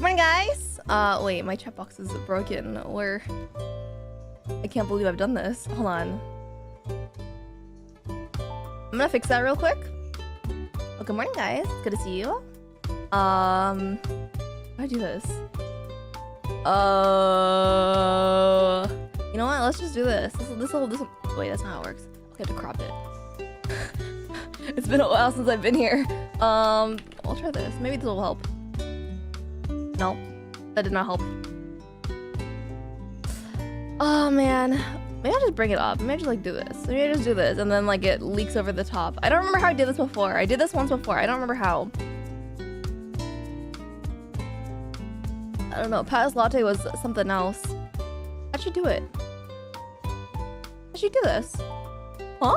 Morning, guys! Wait, my chat box is broken. Where? I can't believe I've done this. Hold on. I'm gonna fix that real quick. Oh, good morning, guys. Good to see you. How do I do this? You know what? Let's just do this. This will. Wait, that's not how it works. Okay, I have to crop it. It's been a while since I've been here. I'll try this. Maybe this will help. No, that did not help. Oh man, maybe I'll just bring it up. Maybe I just like do this. Maybe I just do this and then like it leaks over the top. I don't remember how I did this before. I did this once before. I don't remember how. I don't know. Past latte was something else. How'd you do it? How'd you do this? Huh?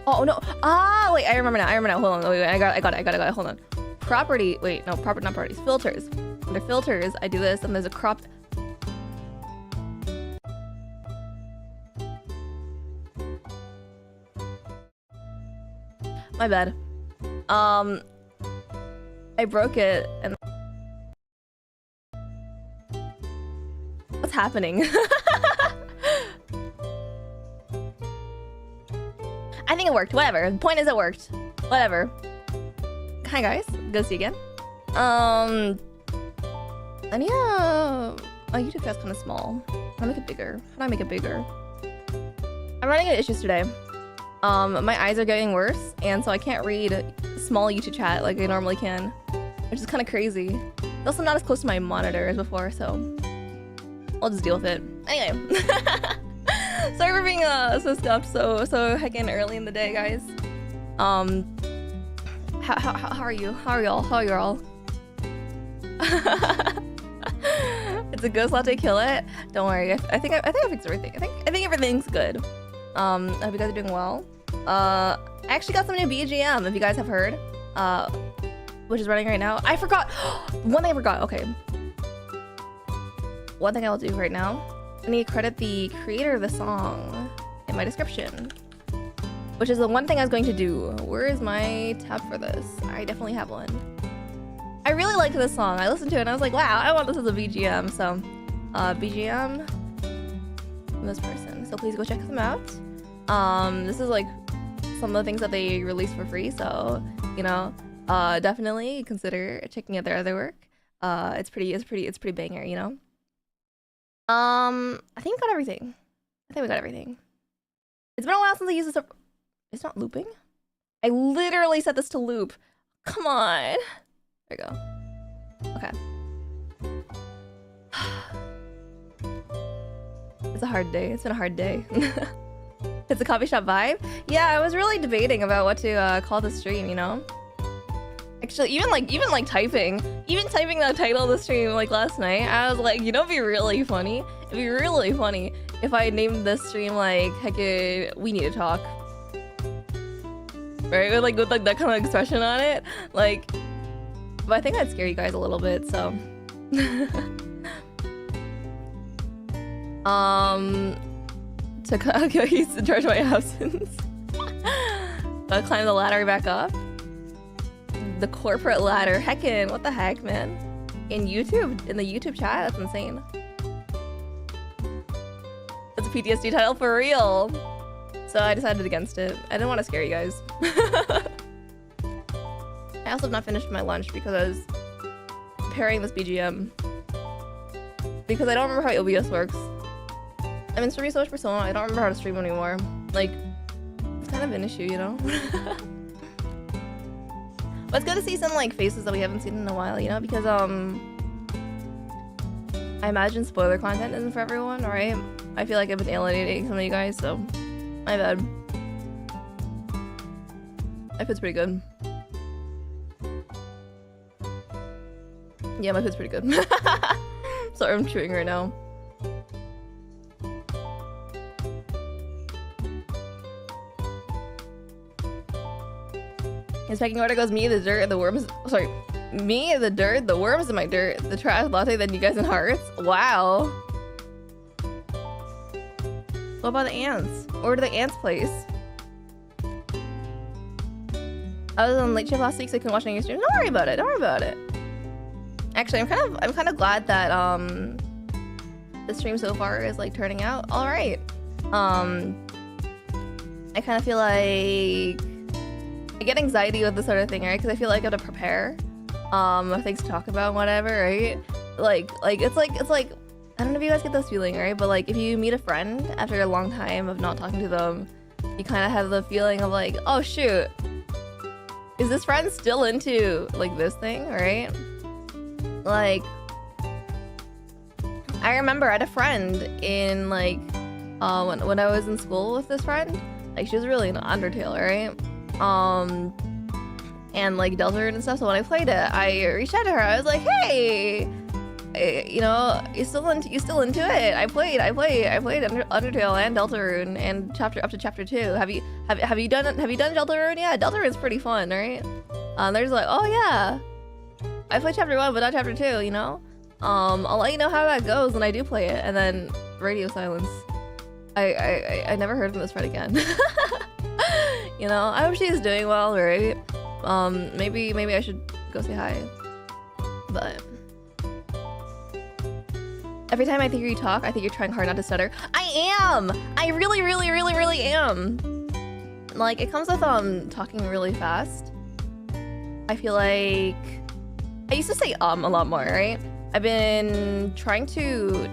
Oh no! Ah, wait! I remember now. Hold on. Wait. I got it. Hold on. Property. Wait, no. Not properties. Filters. Under filters, I do this, and there's a crop. My bad. I broke it, and what's happening? I think it worked. Whatever. The point is, it worked. Whatever. Hi guys. Good to see you again. And yeah, my YouTube chat's kind of small. How do I make it bigger? How do I make it bigger? I'm running into issues today. My eyes are getting worse, and so I can't read small YouTube chat like I normally can, which is kind of crazy. It's also not as close to my monitor as before, so I'll just deal with it. Anyway. Sorry for being so scuffed so heckin' early in the day, guys. How are you? How are y'all? It's a ghost latte, kill it. Don't worry. I think I fixed everything. I think everything's good. I hope you guys are doing well. I actually got some new BGM, if you guys have heard. Which is running right now. I forgot. One thing I forgot. Okay. One thing I will do right now. I need to credit the creator of the song in my description, which is the one thing I was going to do. Where is my tab for this? I definitely have one. I really like this song. I listened to it and I was like, wow, I want this as a BGM. So, BGM from this person. So please go check them out. This is like some of the things that they release for free, so you know, definitely consider checking out their other work. It's pretty banger, you know. I think we got everything. I think we got everything. It's been a while since I used this. It's not looping. I literally set this to loop. Come on. There we go. Okay. It's a hard day. It's been a hard day. It's a coffee shop vibe. Yeah, I was really debating about what to call the stream, you know. Actually, even typing the title of the stream like last night, I was like, you know, it'd be really funny. It'd be really funny if I named this stream like, heck, we need to talk. Right, with like that kind of expression on it, like. But I think I'd scare you guys a little bit, so. To charge my absence. Gotta climb the ladder back up. The corporate ladder. Heckin', what the heck, man? In the YouTube chat? That's insane. It's a PTSD title for real. So I decided against it. I didn't want to scare you guys. I also have not finished my lunch because I was preparing this BGM. Because I don't remember how OBS works. I've been streaming so much for so long, I don't remember how to stream anymore. Like, it's kind of an issue, you know? But it's good to see some like faces that we haven't seen in a while, you know? Because I imagine spoiler content isn't for everyone, right? I feel like I've been alienating some of you guys, so my bad. My food's pretty good. Yeah, my food's pretty good. Sorry, I'm chewing right now. His pecking order goes me, the dirt, the worms. Sorry, me, the dirt, the worms in my dirt, the trash latte, then you guys in hearts. Wow. What about the ants? Order the ants place. I was on late shift last week, so I couldn't watch any of your streams. Don't worry about it. Don't worry about it. Actually, I'm kind of glad that the stream so far is like turning out all right. I kind of feel like I get anxiety with this sort of thing, right? Because I feel like I have to prepare things to talk about, whatever, right? Like it's like I don't know if you guys get this feeling, right? But like if you meet a friend after a long time of not talking to them, you kind of have the feeling of like, oh shoot, is this friend still into like this thing, right? Like, I remember I had a friend in like when I was in school with this friend. Like she was really into Undertale, right? And like Deltarune and stuff. So when I played it, I reached out to her. I was like, "Hey, you know, you still into it? I played Undertale and Deltarune and up to chapter 2. Have you done Deltarune? Yeah, Deltarune's pretty fun, right?" There's like, "Oh yeah, I played chapter 1, but not chapter 2. You know, I'll let you know how that goes when I do play it." And then radio silence. I never heard from this friend again. You know, I hope she's doing well, right? Maybe I should go say hi. But every time I hear you talk, I think you're trying hard not to stutter. I am! I really am! Like, it comes with talking really fast. I feel like I used to say a lot more, right? I've been trying to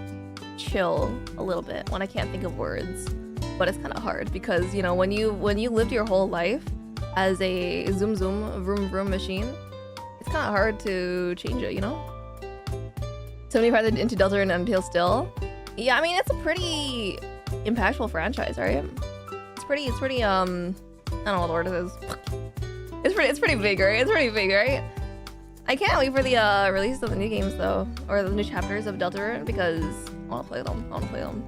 chill a little bit when I can't think of words. But it's kind of hard because, you know, when you lived your whole life as a vroom vroom machine, it's kind of hard to change it, you know? 75 into Deltarune and Undertale still. Yeah, I mean, it's a pretty impactful franchise, right? It's pretty I don't know what the word is. It's pretty big, right? It's pretty big, right? I can't wait for the release of the new games though, or the new chapters of Deltarune, because I want to play them.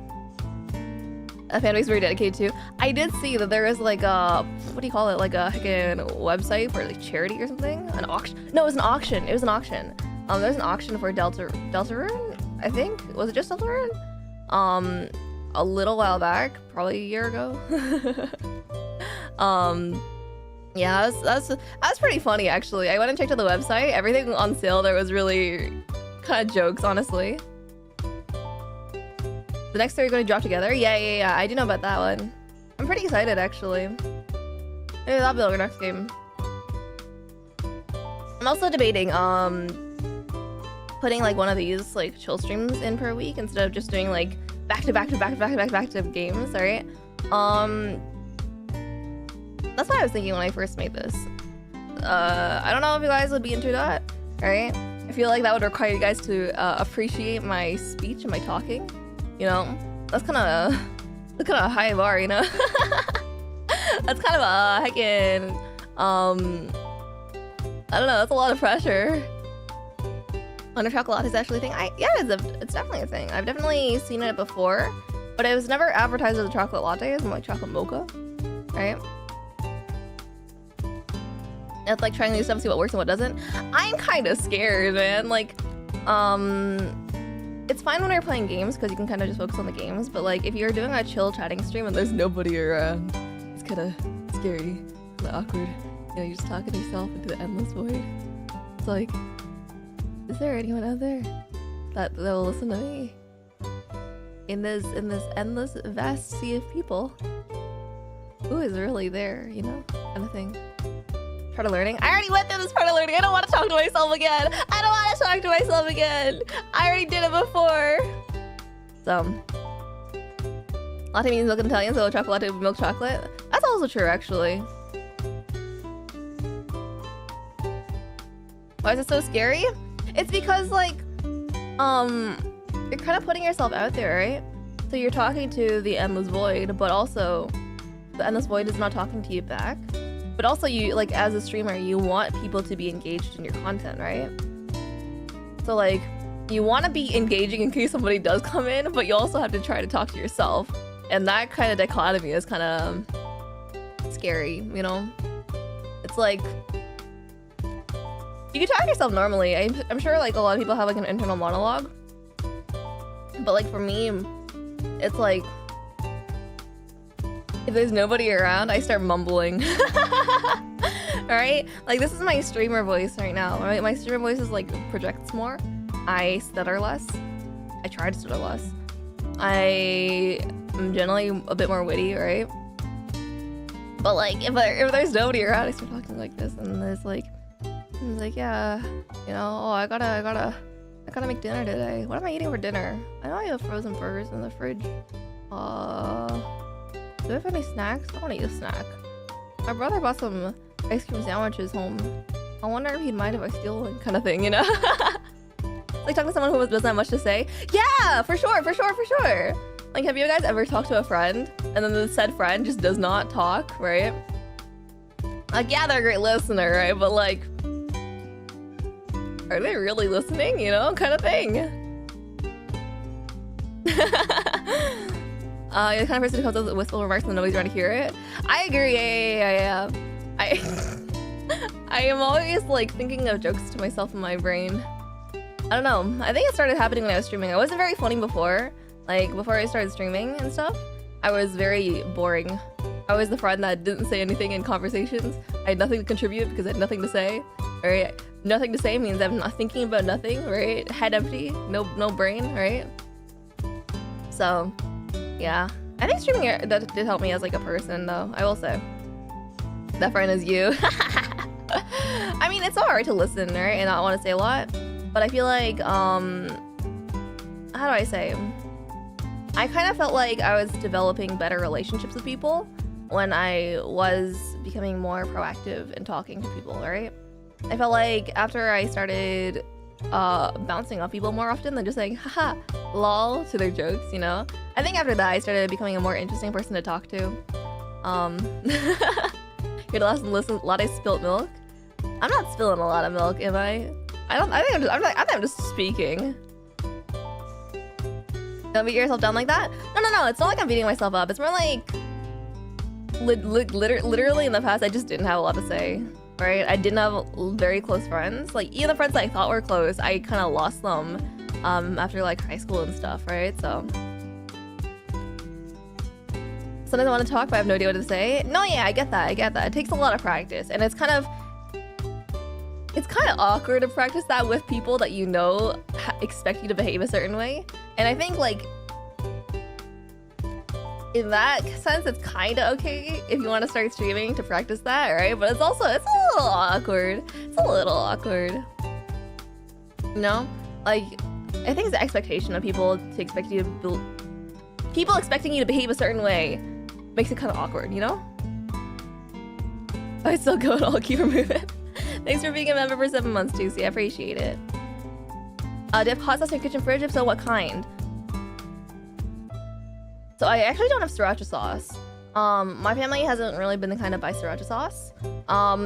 A fanbase very dedicated to. I did see that there is like a, what do you call it? Like a heckin' website for like charity or something? An auction? No, it was an auction. It was an auction. There's an auction for Deltarune, I think. Was it just Deltarune? A little while back, probably a year ago. Yeah, that's pretty funny actually. I went and checked out the website. Everything on sale there was really kind of jokes, honestly. The next 3 are going to drop together? Yeah. I do know about that one. I'm pretty excited, actually. Maybe that'll be our next game. I'm also debating, putting like one of these like chill streams in per week instead of just doing like back to back games, alright? That's what I was thinking when I first made this. I don't know if you guys would be into that, alright? I feel like that would require you guys to appreciate my speech and my talking, you know? That's kind of a high bar, you know? That's kind of a heckin', I don't know, that's a lot of pressure. Wonder if chocolate latte is actually a thing? Yeah, it's definitely a thing. I've definitely seen it before, but it was never advertised as a chocolate latte. It's more like chocolate mocha, right? It's like trying new stuff to see what works and what doesn't. I'm kind of scared, man. Like, it's fine when we're playing games because you can kind of just focus on the games, but like if you're doing a chill chatting stream and there's nobody around, it's kind of scary, kind of awkward. You know, you're just talking to yourself into the endless void. It's like, is there anyone out there that will listen to me in this endless vast sea of people? Who is really there, you know, kind of thing. Part of learning. I already went through this part of learning. I don't want to talk to myself again. I don't want to talk to myself again. I already did it before. So, latte means milk in Italian, so chocolate latte with milk chocolate. That's also true, actually. Why is it so scary? It's because, like, you're kind of putting yourself out there, right? So you're talking to the endless void, but also the endless void is not talking to you back. But also you, like, as a streamer, you want people to be engaged in your content, right? So, like, you want to be engaging in case somebody does come in, but you also have to try to talk to yourself. And that kind of dichotomy is kind of scary, you know? It's like, you can talk to yourself normally. I'm sure like a lot of people have like an internal monologue. But like for me, it's like, if there's nobody around, I start mumbling. Alright? Like this is my streamer voice right now, right? My streamer voice is like projects more. I stutter less. I try to stutter less. I am generally a bit more witty, right? But like if there's nobody around, I start talking like this, and there's like, it's like, yeah, you know, oh, I gotta make dinner today. What am I eating for dinner? I know I have frozen burgers in the fridge. Do I have any snacks? I want to eat a snack. My brother bought some ice cream sandwiches home. I wonder if he'd mind if I steal one, kind of thing, you know? Like talking to someone who doesn't have much to say. Yeah, for sure. Like, have you guys ever talked to a friend and then the said friend just does not talk, right? Like, yeah, they're a great listener, right? But like, are they really listening? You know, kind of thing. You're the kind of person who comes up with wistful remarks and nobody's trying to hear it. I agree. Yeah. I am always like thinking of jokes to myself in my brain. I don't know. I think it started happening when I was streaming. I wasn't very funny before. Like before I started streaming and stuff, I was very boring. I was the friend that didn't say anything in conversations. I had nothing to contribute because I had nothing to say. Right? Nothing to say means I'm not thinking about nothing, right? Head empty, no brain, right? So, yeah. I think streaming did help me as like a person, though. I will say. That friend is you. I mean, it's alright to listen, right? And not want to say a lot. But I feel like, how do I say? I kind of felt like I was developing better relationships with people when I was becoming more proactive in talking to people, right? I felt like after I started bouncing off people more often than just saying haha lol to their jokes, you know? I think after that I started becoming a more interesting person to talk to. You're the last to listen. Latte spilt milk. I'm not spilling a lot of milk, am I? I think I'm just speaking. Don't beat yourself down like that. No. It's not like I'm beating myself up. It's more like literally in the past I just didn't have a lot to say. Right? I didn't have very close friends. Like, even the friends that I thought were close, I kind of lost them after, like, high school and stuff, right? So, sometimes I want to talk, but I have no idea what to say. No, yeah, I get that. It takes a lot of practice, and it's kind of awkward to practice that with people that you know expect you to behave a certain way. And I think, like, in that sense, it's kind of okay if you want to start streaming to practice that, right? But it's a little awkward. It's a little awkward. You know? Like, I think it's the expectation of people to expect you to people expecting you to behave a certain way makes it kind of awkward, you know? I still go and I'll keep moving. Thanks for being a member for 7 months, Juicy. I appreciate it. Do you have hot sauce in your kitchen fridge? If so, what kind? So I actually don't have sriracha sauce. My family hasn't really been the kind to buy sriracha sauce.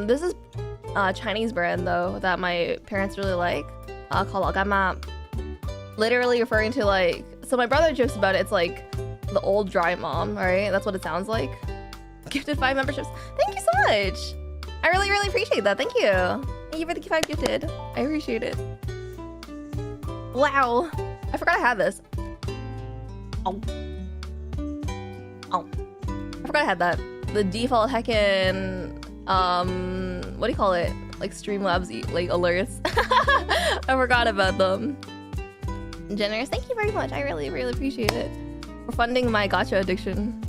This is a Chinese brand though that my parents really like, called agama. Literally referring to like, so my brother jokes about it. It's like the old dry mom, right? That's what it sounds like. Gifted 5 memberships. Thank you so much. I really, really appreciate that. Thank you. Thank you for the 5 gifted. I appreciate it. Wow. I forgot I had this. Oh. Oh. I forgot I had that. The default heckin', what do you call it? Like Streamlabs, like alerts. I forgot about them. Generous, thank you very much. I really, really appreciate it. For funding my gacha addiction.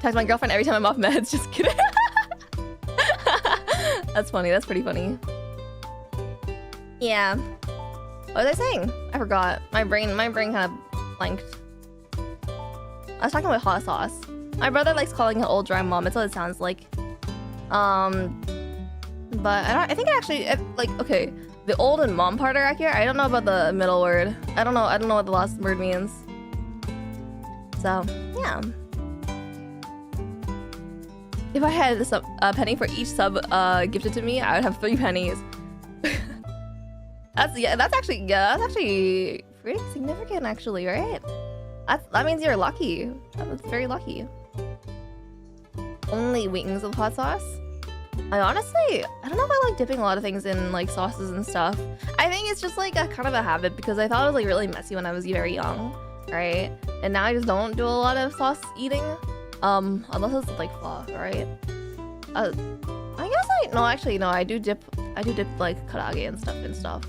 Text my girlfriend every time I'm off meds. Just kidding. That's funny. That's pretty funny. Yeah. What was I saying? I forgot. My brain kind of blanked. I was talking about hot sauce. My brother likes calling it old dry mom. It's what it sounds like. But I think it actually, like, okay, the old and mom part are accurate. I don't know about the middle word. I don't know what the last word means. So, yeah. If I had a penny for each sub gifted to me, I would have 3 pennies. That's actually pretty significant, actually, right? That means you're lucky. That's very lucky. Only wings with hot sauce. I don't know if I like dipping a lot of things in like sauces and stuff. I think it's just like a kind of a habit because I thought it was like really messy when I was very young, right? And now I just don't do a lot of sauce eating, unless it's like pho, right? I guess no, I do dip like karage and stuff.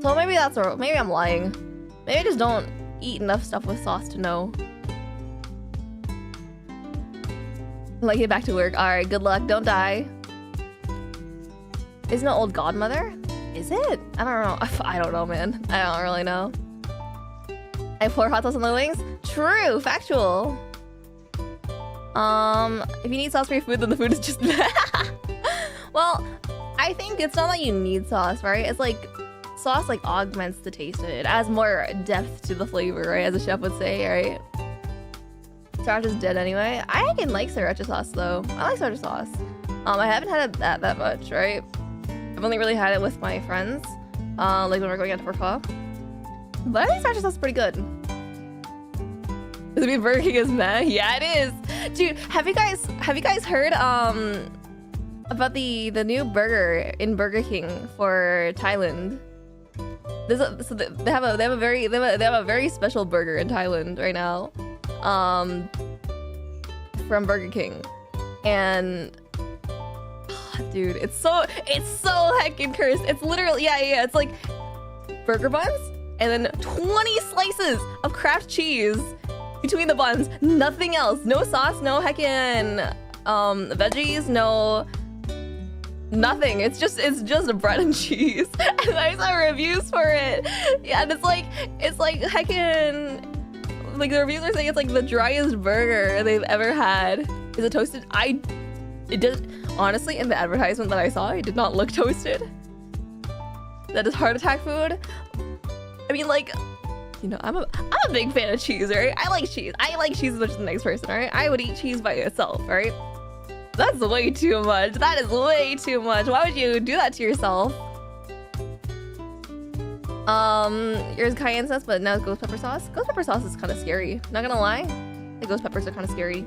So maybe maybe I'm lying. Maybe I just don't eat enough stuff with sauce to know. Like, get back to work. All right, good luck. Don't die. Isn't it old godmother? Is it? I don't know. I don't know, man. I don't really know. I pour hot sauce on the wings? True. Factual. If you need sauce for your food, then the food is just... Well, I think it's not that you need sauce, right? It's like sauce like augments the taste of it. It adds more depth to the flavor, right? As a chef would say, right? Sriracha's dead anyway. I can like sriracha sauce though. I like sriracha sauce. I haven't had it that much, right? I've only really had it with my friends, like when we're going out for pho. But I think sriracha sauce is pretty good. Does it mean Burger King is meh? Yeah, it is. Dude, have you guys heard about the new burger in Burger King for Thailand? They have a very special burger in Thailand right now, from Burger King, and dude, it's so heckin' cursed. It's literally yeah. It's like burger buns and then 20 slices of Kraft cheese between the buns. Nothing else. No sauce. No heckin' veggies. No. Nothing. It's just bread and cheese. And I saw reviews for it. Yeah, and it's like heckin', like the reviews are saying it's like the driest burger they've ever had. Is it toasted? It did honestly in the advertisement that I saw, it did not look toasted. That is heart attack food. I mean, like, you know, I'm a big fan of cheese, right? I like cheese. I like cheese as much as the next person, right? I would eat cheese by itself, right? That's way too much. That is way too much. Why would you do that to yourself? Yours cayenne sauce, but now it's ghost pepper sauce. Ghost pepper sauce is kind of scary. Not gonna lie, the ghost peppers are kind of scary.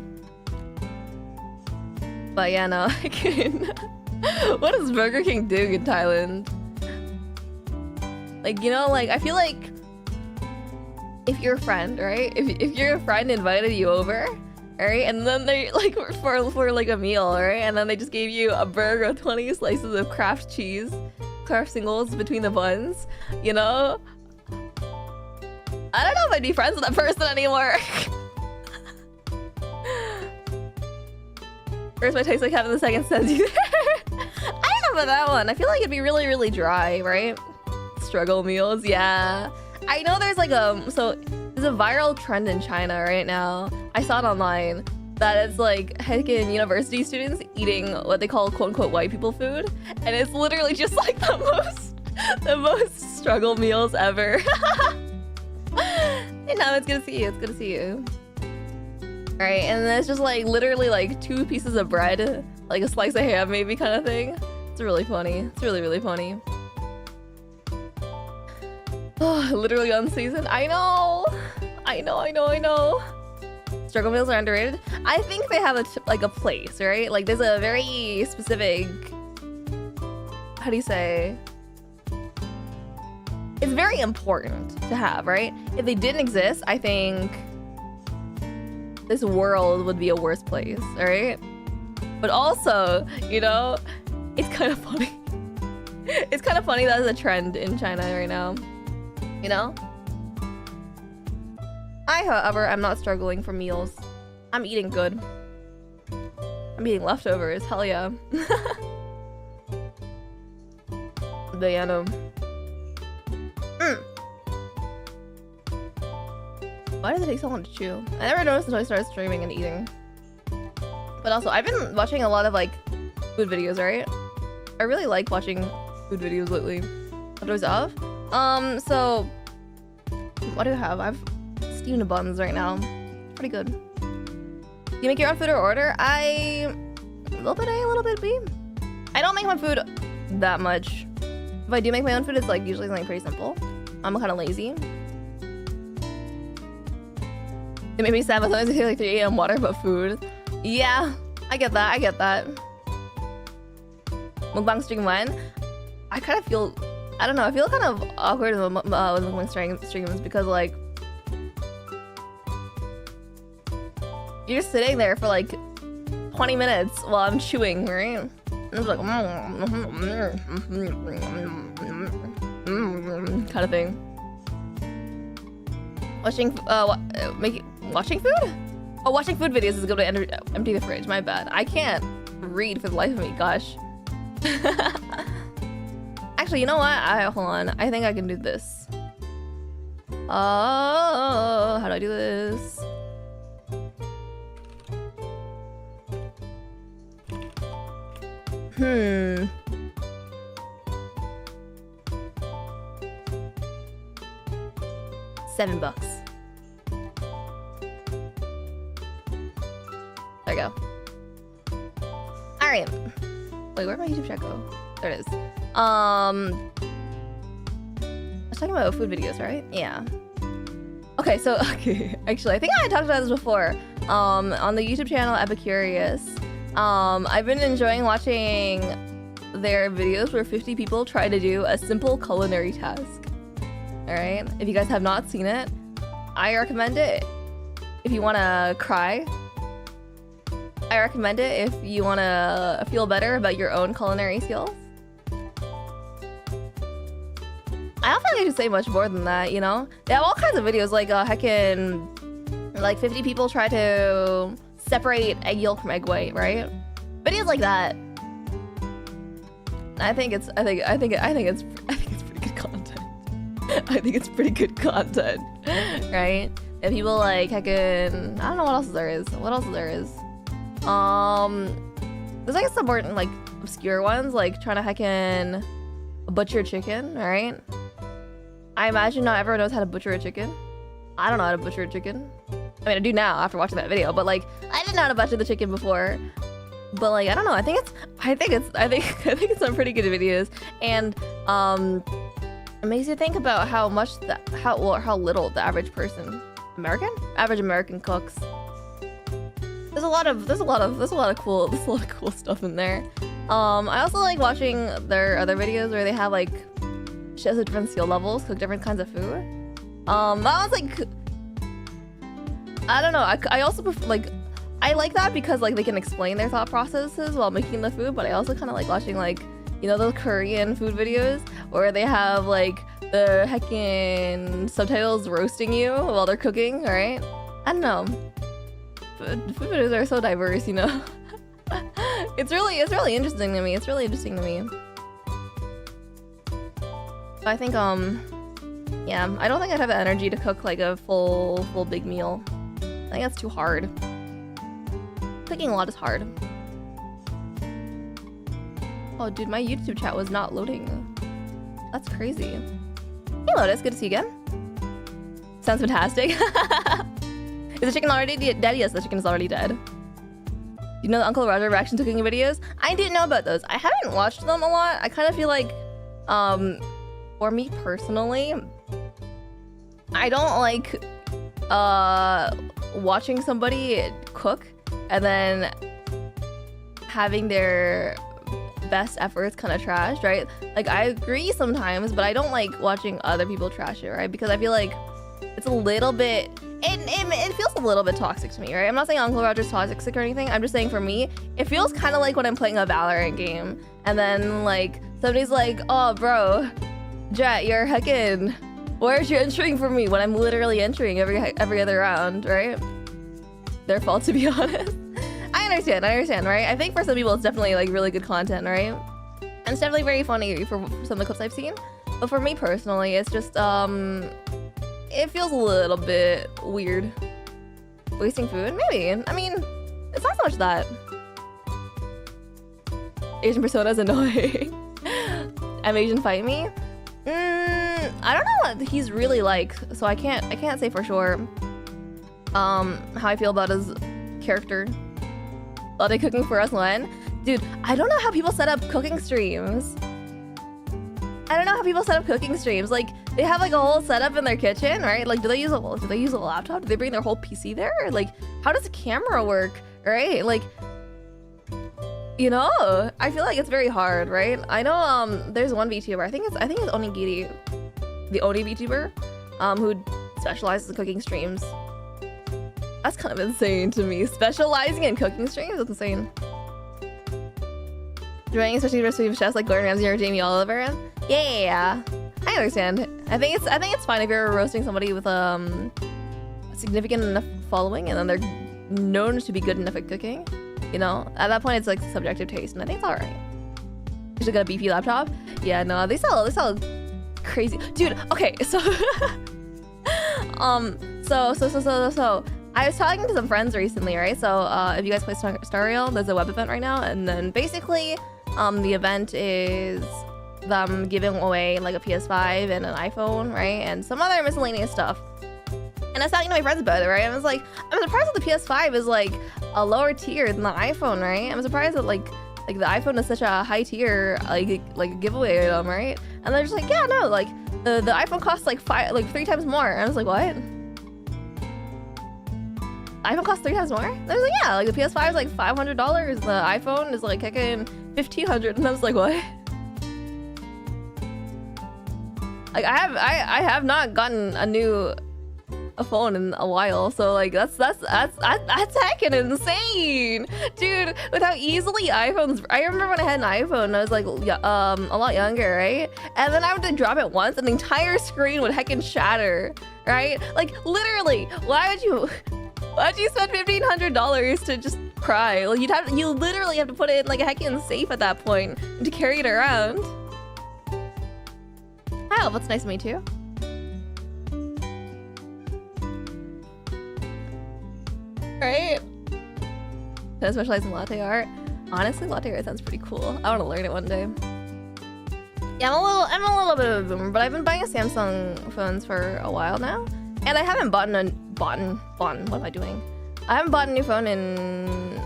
But yeah, no, I can. What does Burger King do in Thailand? Like, you know, like I feel like if your friend, right? If your friend invited you over. Alright, and then they like for like a meal, right? And then they just gave you a burger with 20 slices of Kraft cheese, Kraft singles between the buns, you know? I don't know if I'd be friends with that person anymore. First, my text like having the second sends you there. I don't know about that one. I feel like it'd be really, really dry, right? Struggle meals, yeah. I know there's like so there's a viral trend in China right now. I saw it online that it's like heckin' university students eating what they call quote unquote white people food, and it's literally just like the most struggle meals ever. And now it's good to see you. It's good to see you. All right, and then it's just like literally like 2 pieces of bread, like a slice of ham maybe kind of thing. It's really funny. It's really, really funny. Oh, literally unseasoned. I know. Struggle meals are underrated. I think they have like a place, right? Like there's a very specific, how do you say? It's very important to have, right? If they didn't exist, I think this world would be a worse place, all right? But also, you know, it's kind of funny. It's kind of funny that is a trend in China right now, you know? However, I'm not struggling for meals. I'm eating good. I'm eating leftovers, hell yeah. But yeah, no. Why does it take so long to chew? I never noticed until I started streaming and eating. But also, I've been watching a lot of like food videos, right? I really like watching food videos lately. What do I have? So what do I have? I've steamed buns right now. Pretty good. Do you make your own food or order? A little bit A, a little bit B. I don't make my food that much. If I do make my own food, it's like usually something pretty simple. I'm kind of lazy. It made me sad, but sometimes I feel like 3 AM water, but food. Yeah, I get that. I get that. Mukbang stream when? I kind of feel, I don't know. I feel kind of awkward with mukbang streams because like you're just sitting there for like 20 minutes while I'm chewing, right? And it's like kind of thing. Watching food? Oh, watching food videos is a good way to empty the fridge. My bad. I can't read for the life of me. Gosh. Actually, you know what? Hold on. I think I can do this. Oh, how do I do this? $7. There we go. All right. Wait, where'd my YouTube chat go? There it is. I was talking about food videos, right? Yeah. Okay, so actually, I think I talked about this before. On the YouTube channel Epicurious. I've been enjoying watching their videos where 50 people try to do a simple culinary task. Alright? If you guys have not seen it, I recommend it. If you want to cry, I recommend it. If you want to feel better about your own culinary skills. I don't think I can say much more than that, you know? They have all kinds of videos, like heckin' like 50 people try to separate egg yolk from egg white, right? Videos like that. I think it's pretty good content. I think it's pretty good content, right? And people like heckin', I don't know what else there is. What else there is? There's like some more like obscure ones, like trying to heckin' butcher chicken, right? I imagine not everyone knows how to butcher a chicken. I don't know how to butcher a chicken. I mean, I do now after watching that video, but like I didn't know how to butcher the chicken before. But like I don't know. I think it's some pretty good videos, and it makes you think about how little the average average American cooks. There's a lot of cool stuff in there. I also like watching their other videos where they have like chefs of different skill levels cook different kinds of food. That was like, I don't know. I also prefer, like, I like that because like they can explain their thought processes while making the food. But I also kind of like watching like, You know those Korean food videos where they have like the heckin' subtitles roasting you while they're cooking, right? I don't know. Food videos are so diverse, you know. It's really interesting to me. It's really interesting to me. I think yeah, I don't think I'd have the energy to cook like a full big meal. I think that's too hard. Cooking a lot is hard. Oh dude, my YouTube chat was not loading. That's crazy. Hey Lotus, good to see you again. Sounds fantastic. Is the chicken already dead? Yes, the chicken is already dead. You know the Uncle Roger reaction to cooking videos? I didn't know about those. I haven't watched them a lot. I kind of feel like, for me personally, I don't like watching somebody cook and then having their best efforts kind of trashed, right? Like I agree sometimes, but I don't like watching other people trash it, right? Because I feel like it's a little bit, it feels a little bit toxic to me, right? I'm not saying Uncle Roger's toxic or anything. I'm just saying for me, it feels kind of like when I'm playing a Valorant game and then like somebody's like, oh bro, Jet, you're heckin', where's your entering for me? When I'm literally entering every other round, right? Their fault, to be honest. I understand, right? I think for some people it's definitely like really good content, right? And it's definitely very funny for some of the clips I've seen. But for me personally, it's just it feels a little bit weird. Wasting food? Maybe. I mean, it's not so much that. Asian persona is annoying. I'm Asian, fight me? I don't know what he's really like, so I can't say for sure how I feel about his character. Are they cooking for us when? Dude, I don't know how people set up cooking streams. Like, they have like a whole setup in their kitchen, right? Like, do they use a laptop? Do they bring their whole PC there? Like, how does the camera work, right? Like, you know, I feel like it's very hard, right? I know there's one VTuber, I think it's Onigiri, the Oni VTuber, who specializes in cooking streams. That's kind of insane to me. Specializing in cooking streams is insane. Joining especially recipes chefs like Gordon Ramsay or Jamie Oliver. Yeah, I understand. I think it's fine if you're roasting somebody with a significant enough following and then they're known to be good enough at cooking. You know, at that point it's like subjective taste, and I think it's all right. You should get a beefy laptop. Yeah, no, they sell crazy, dude. Okay, so so I was talking to some friends recently, right? So if you guys play Star Rail, there's a web event right now, and then basically the event is them giving away like a PS5 and an iPhone, right? And some other miscellaneous stuff. And I was talking to my friends about it, right? I was like, I'm surprised that the PS5 is like a lower tier than the iPhone, right? I'm surprised that like the iPhone is such a high tier like giveaway item, right? And they're just like, yeah, no, like the iPhone costs like 3 times more. And I was like, what? iPhone costs 3 times more? And I was like, yeah, like the PS5 is like $500. The iPhone is like kicking $1,500, and I was like, what? Like I have not gotten a phone in a while, so like that's heckin' insane, dude. With how easily iPhones, I remember when I had an iPhone, I was like a lot younger, right? And then I would drop it once, and the entire screen would heckin' shatter, right? Like literally, why'd you spend $1,500 to just cry? Like you literally have to put it in like a heckin' safe at that point to carry it around. Oh, that's nice to meet you. Right? Can I specialize in latte art? Honestly, latte art sounds pretty cool. I want to learn it one day. Yeah, I'm a little bit of a boomer, but I've been buying Samsung phones for a while now, and I haven't bought what am I doing? I haven't bought a new phone in,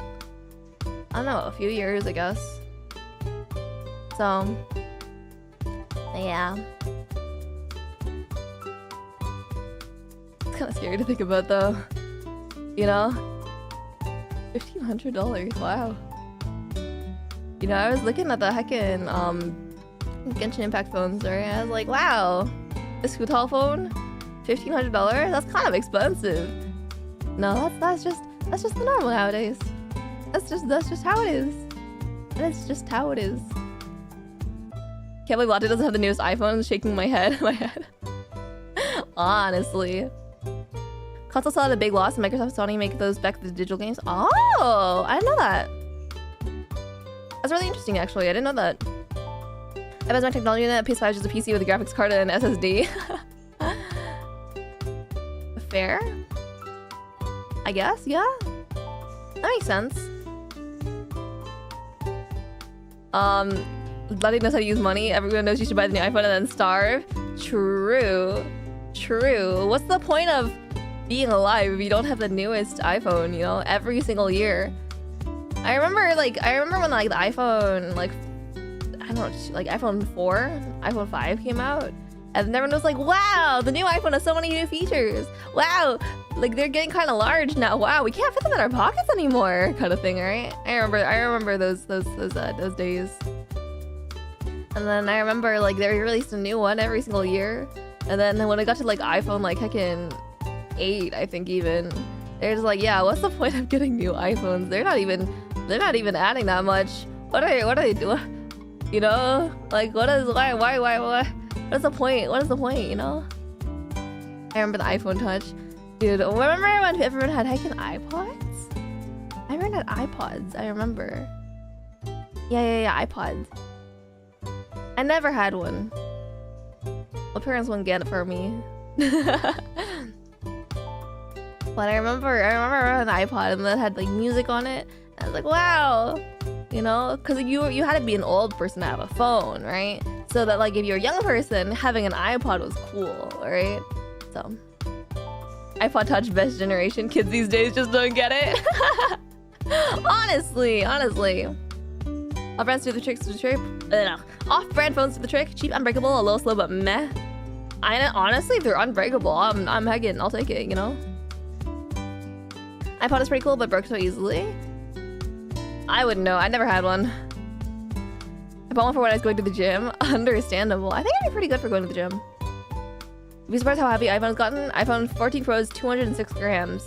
I don't know, a few years, I guess. So, yeah. It's kind of scary to think about, though. You know? $1,500, wow. You know, I was looking at the heckin' Genshin Impact phones, right? I was like, wow, this Hutal phone, $1,500? That's kind of expensive. No, that's just the normal nowadays. That's just how it is. That's just how it is. Can't believe Latte doesn't have the newest iPhone. Shaking my head. Honestly. Console still had a big loss, and Microsoft and Sony make those back to the digital games. Oh, I didn't know that. That's really interesting, actually. I didn't know that. I bet my technology unit, PS5 is just a PC with a graphics card and an SSD. Fair? I guess, yeah. That makes sense. Bloody knows how to use money. Everyone knows you should buy the new iPhone and then starve. True. True. What's the point of being alive if you don't have the newest iPhone, you know, every single year? I remember when like the iPhone, like, I don't know, like iPhone 4, iPhone 5 came out. And everyone was like, wow, the new iPhone has so many new features. Wow, like they're getting kind of large now. Wow, we can't fit them in our pockets anymore, kind of thing, right? I remember those days. And then I remember like they released a new one every single year. And then when I got to like iPhone like heckin' 8, I think even, they're just like, yeah, what's the point of getting new iPhones? They're not even adding that much. What are they doing? You know, like why? What's the point? What is the point, you know? I remember the iPhone Touch. Dude, remember when everyone had heckin' iPods? Everyone had iPods, I remember. Yeah, iPods. I never had one. My parents wouldn't get it for me. But I remember an iPod and that had like music on it. And I was like, wow. You know, because you had to be an old person to have a phone, right? So that like if you're a young person, having an iPod was cool, right? So iPod Touch best generation. Kids these days just don't get it. honestly. Off-brand do the tricks to the trick. Off-brand phones do the trick. Cheap, unbreakable, a little slow, but meh. Honestly, if they're unbreakable, I'm heckin', I'll take it, you know? iPod is pretty cool, but broke so easily. I wouldn't know. I never had one. I bought one for when I was going to the gym. Understandable. I think I'd be pretty good for going to the gym. You'd be surprised how heavy iPhone's gotten. iPhone 14 Pro is 206 grams.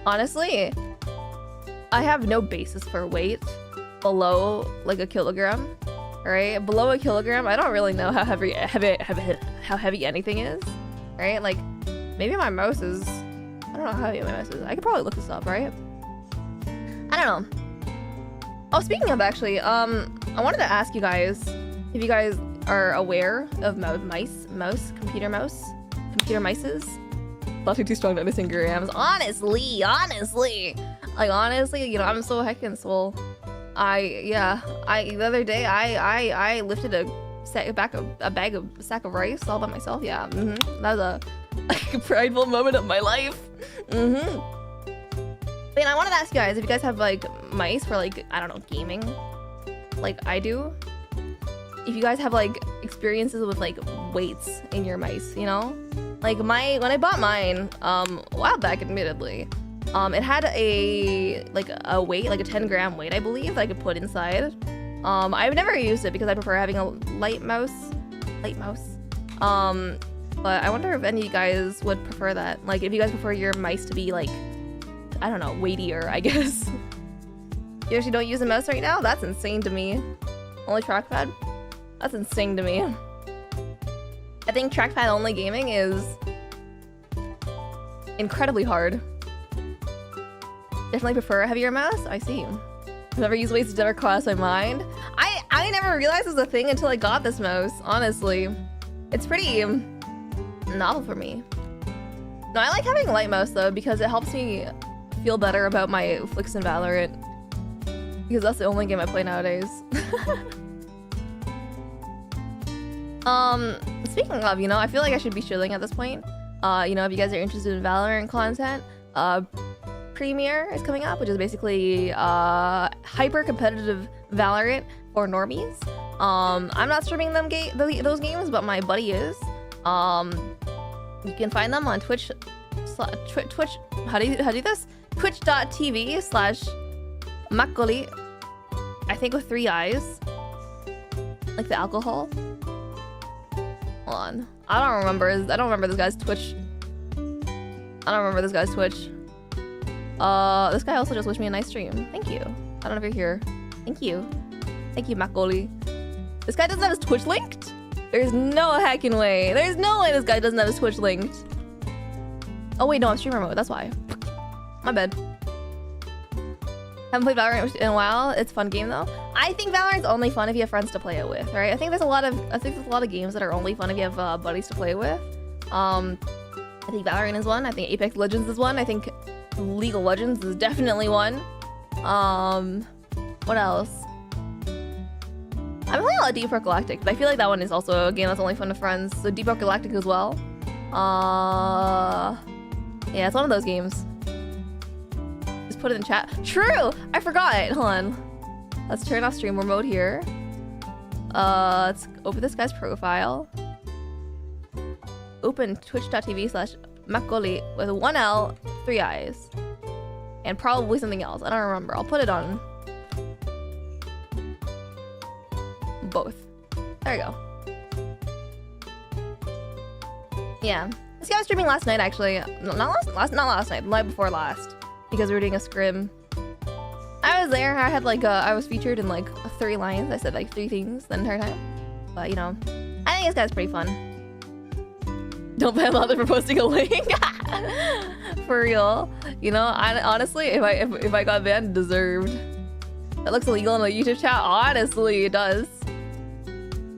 Honestly, I have no basis for weight below like a kilogram. Right? Below a kilogram, I don't really know how heavy anything is. Right? Like, maybe my mouse is... I don't know how heavy my mouse is. I could probably look this up, right? I don't know. Oh, speaking of actually, I wanted to ask you guys if you guys are aware of computer mices. Not too strong to understand grams. Honestly, like honestly, you know, I'm so heckin' swole. The other day I lifted a sack of rice all by myself. Yeah, that was a prideful moment of my life. But I wanted to ask you guys if you guys have like mice for like, I don't know, gaming, like I do. If you guys have like experiences with like weights in your mice, you know, like when I bought mine a while back, admittedly, it had a weight, like a 10-gram weight, I believe, that I could put inside. I've never used it because I prefer having a light mouse. But I wonder if any of you guys would prefer that. Like if you guys prefer your mice to be like, I don't know, weightier, I guess. You actually don't use a mouse right now? That's insane to me. Only trackpad? That's insane to me. I think trackpad only gaming is incredibly hard. Definitely prefer a heavier mouse? I see. I've never used weights to ever cross my mind. I never realized it was a thing until I got this mouse, honestly. It's pretty novel for me. No, I like having a light mouse though because it helps me feel better about my flicks in Valorant. Because that's the only game I play nowadays. Speaking of, you know, I feel like I should be shilling at this point. You know, if you guys are interested in Valorant content, Premiere is coming up, which is basically hyper competitive Valorant for normies. I'm not streaming those games, but my buddy is. You can find them on Twitch. How do you do this? Twitch.tv/Makoli. I think with 3 eyes, like the alcohol. Hold on. I don't remember this guy's Twitch. This guy also just wished me a nice stream. Thank you. I don't know if you're here. Thank you, Makoli. This guy doesn't have his Twitch linked? There's no heckin' way. There's no way this guy doesn't have his Twitch linked. Oh wait, no, I'm streamer mode. That's why. My bad. Haven't played Valorant in a while. It's a fun game though. I think Valorant's only fun if you have friends to play it with, right? I think there's a lot of games that are only fun if you have buddies to play with. I think Valorant is one. I think Apex Legends is one. I think League of Legends is definitely one. What else? I'm playing a lot of Deep Rock Galactic, but I feel like that one is also a game that's only fun with friends. So Deep Rock Galactic as well. Yeah, it's one of those games. Just put it in chat. True! I forgot. Hold on. Let's turn off streamer mode here. Let's open this guy's profile. Open twitch.tv/Macaulay with 1 L, 3 I's. And probably something else. I don't remember. I'll put it on both. There we go. Yeah. This guy was streaming last night actually. No, not last night, the night before last. Because we were doing a scrim. I was there. I had like I was featured in like 3 lines. I said like 3 things the entire time. But you know, I think this guy's pretty fun. Don't ban Mother for posting a link. For real. You know, honestly, if I got banned, deserved. That looks illegal in a YouTube chat. Honestly, it does.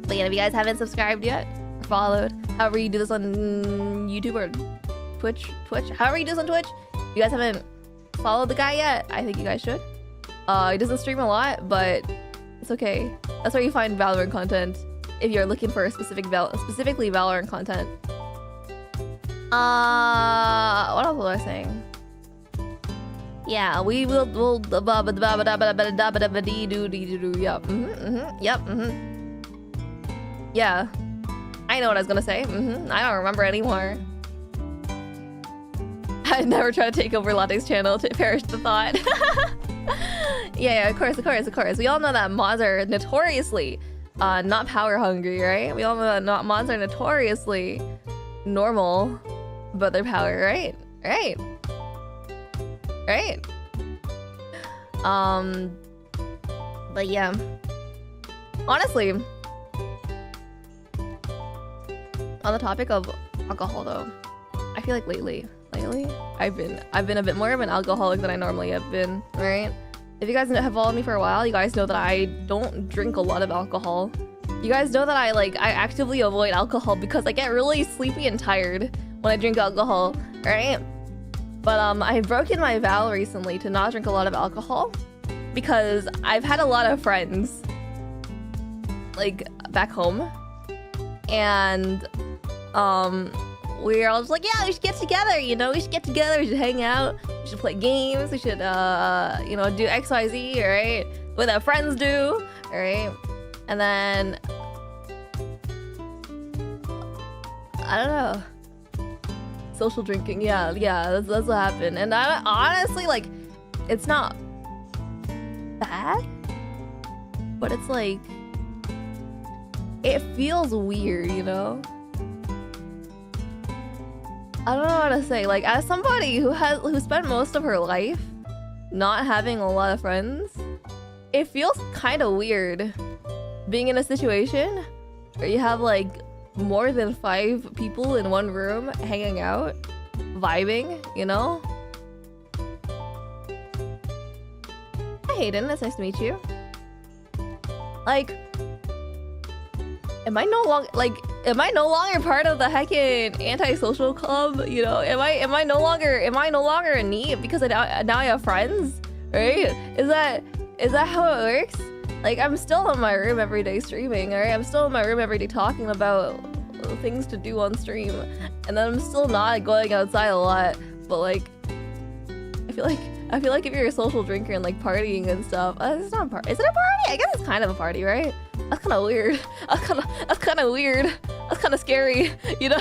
But yeah, if you guys haven't subscribed yet or followed, however you do this on YouTube or Twitch, however you do this on Twitch, if you guys haven't followed the guy yet, I think you guys should. He doesn't stream a lot, but it's okay. That's where you find Valorant content if you're looking for a specifically Valorant content. What else was I saying? Yeah, we will yep. Yeah, I know what I was gonna say. I don't remember anymore. I'd never try to take over Latte's channel to perish the thought. Yeah, of course. We all know that mods are notoriously not power hungry, right? We all know that mods are notoriously normal, but they're power, right? Right. But yeah, honestly, on the topic of alcohol though, I feel like lately I've been a bit more of an alcoholic than I normally have been, right? If you guys have followed me for a while, you guys know that I don't drink a lot of alcohol. You guys know that I actively avoid alcohol because I get really sleepy and tired when I drink alcohol, right? But I've broken my vow recently to not drink a lot of alcohol because I've had a lot of friends like back home, and we're all just like, yeah, we should get together, you know, we should hang out, we should play games, we should you know, do XYZ, right? What our friends do, right? And then I don't know, social drinking, yeah, that's what happened. And I honestly, like, it's not bad, but it's like, it feels weird, you know? I don't know how to say, like, as somebody who spent most of her life not having a lot of friends, it feels kind of weird being in a situation where you have like more than 5 people in one room hanging out, vibing, you know? Hi Hayden, it's nice to meet you. Like, am I no longer part of the heckin' antisocial club? You know, am I no longer in need because now I have friends, right? Is that how it works? Like, I'm still in my room every day streaming, alright? I'm still in my room every day talking about things to do on stream, and then I'm still not going outside a lot. But like, I feel like if you're a social drinker and like partying and stuff, it's not a party. Is it a party? I guess it's kind of a party, right? That's kind of weird. That's kind of weird. That's kind of scary, you know?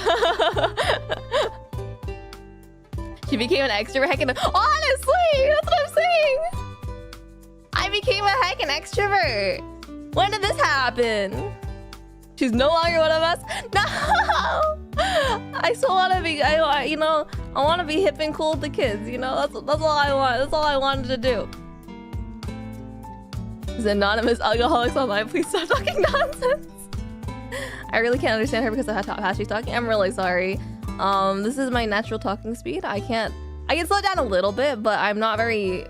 She became an extrovert heckin'. Honestly, that's what I'm saying. I became a heckin' extrovert. When did this happen? She's no longer one of us. No. I still want to be. You know, I want to be hip and cool with the kids. You know, that's all I want. That's all I wanted to do. Is anonymous alcoholics online? Please stop talking nonsense. I really can't understand her because of how she's talking. I'm really sorry. This is my natural talking speed. I can slow it down a little bit, but I'm not very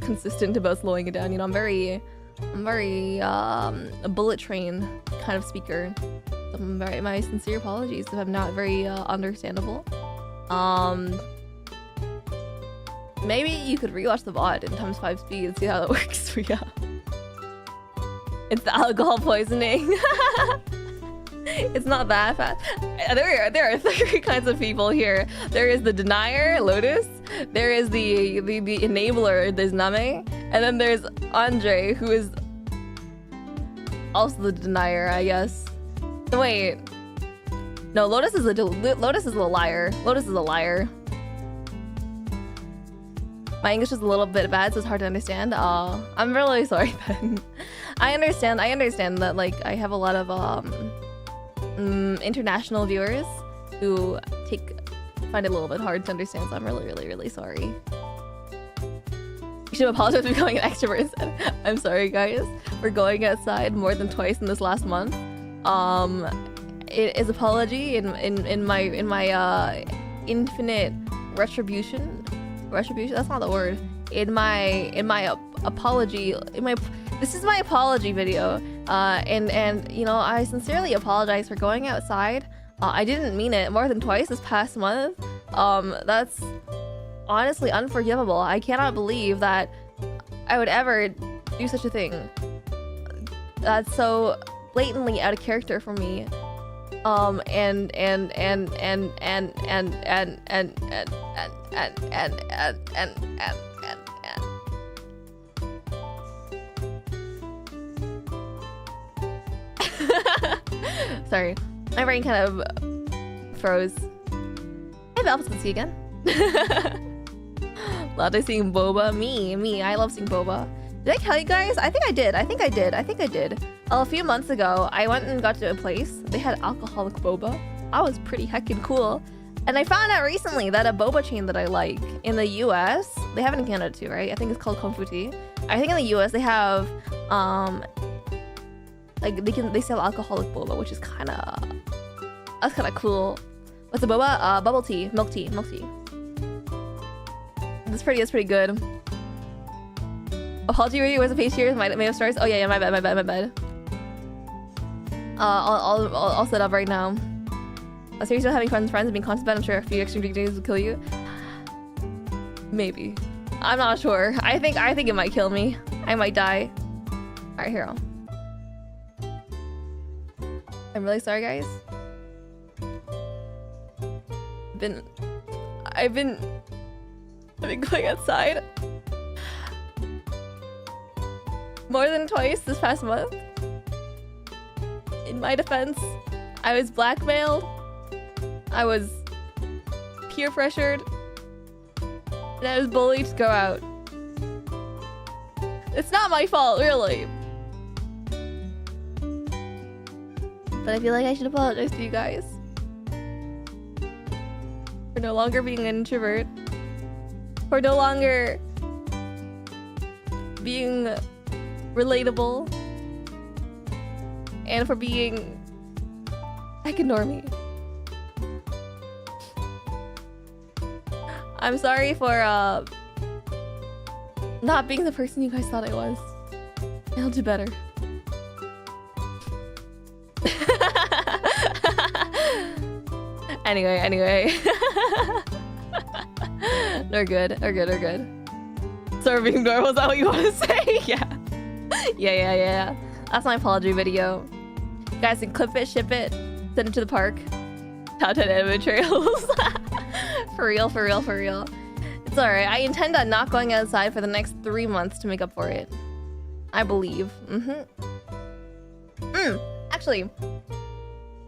consistent about slowing it down. You know, I'm very a bullet train kind of speaker. So my sincere apologies if I'm not very understandable. Maybe you could rewatch the VOD in ×5 speed and see how that works for you. It's the alcohol poisoning. It's not that fast. There are 3 kinds of people here. There is the denier, Lotus. There is the enabler, there's Name. And then there's Andre, who is also the denier, I guess. Wait. No, Lotus is a liar. Lotus is a liar. My English is a little bit bad, so it's hard to understand. I'm really sorry, Ben. I understand that, like, I have a lot of international viewers who find it a little bit hard to understand, so I'm really sorry. You should apologize for going an extrovert instead. I'm sorry, guys, for going outside more than twice in this last month. It is apology in my infinite retribution. Retribution? That's not the word. In my apology, this is my apology video. And you know, I sincerely apologize for going outside. I didn't mean it more than twice this past month. That's honestly unforgivable. I cannot believe that I would ever do such a thing. That's so blatantly out of character for me. Sorry, my brain kind of froze. Hey, Valves, good to see you again. Love seeing boba. Me. I love seeing boba. Did I tell you guys? I think I did. A few months ago, I went and got to a place. They had alcoholic boba. I was pretty heckin' cool. And I found out recently that a boba chain that I like in the US, they have it in Canada too, right? I think it's called Kung Fu Tea. I think in the US they have, like they sell alcoholic boba, which is that's kind of cool. What's the boba? Bubble tea, milk tea. That's pretty good. Apology radio was a page here. Made of stars. Oh yeah, my bad. I'll set up right now. A series about having friends and being constant bad. I'm sure a few extreme days will kill you. Maybe. I'm not sure. I think it might kill me. I might die. Alright, here. I'm really sorry, guys. I've been going outside more than twice this past month. In my defense, I was blackmailed. I was peer pressured. And I was bullied to go out. It's not my fault, really. But I feel like I should apologize to you guys for no longer being an introvert, for no longer being relatable, and for being like a normie. I'm sorry for not being the person you guys thought I was. I'll do better. Anyway. We're good. So we're being normal, is that what you want to say? Yeah. That's my apology video. You guys can clip it, ship it, send it to the park. Top 10 anime trails. For real. It's alright. I intend on not going outside for the next 3 months to make up for it. I believe. Actually,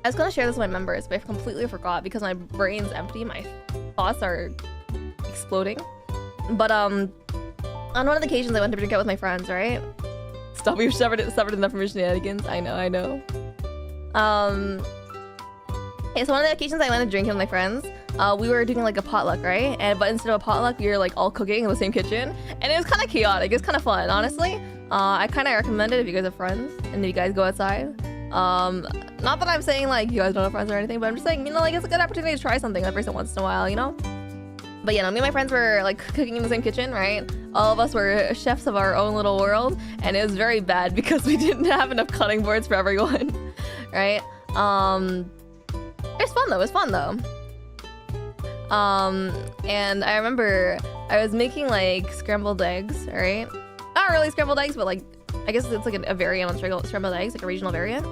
I was gonna share this with my members, but I completely forgot because my brain's empty. My thoughts are exploding. But on one of the occasions I went to drink out with my friends, right? Stop, we've suffered enough from shenanigans. I know. Okay, so one of the occasions I went to drink with my friends, we were doing like a potluck, right? But instead of a potluck, we were like all cooking in the same kitchen, and it was kind of chaotic. It was kind of fun, honestly. I kind of recommend it if you guys have friends and if you guys go outside. Not that I'm saying like you guys don't have friends or anything, but I'm just saying, you know, like it's a good opportunity to try something every once in a while, you know? But yeah, no, me and my friends were like cooking in the same kitchen, right? All of us were chefs of our own little world, and it was very bad because we didn't have enough cutting boards for everyone, right? It was fun though. It was fun though. And I remember I was making like scrambled eggs, right? Not really scrambled eggs, but like I guess it's like a variant on scrambled eggs, like a regional variant.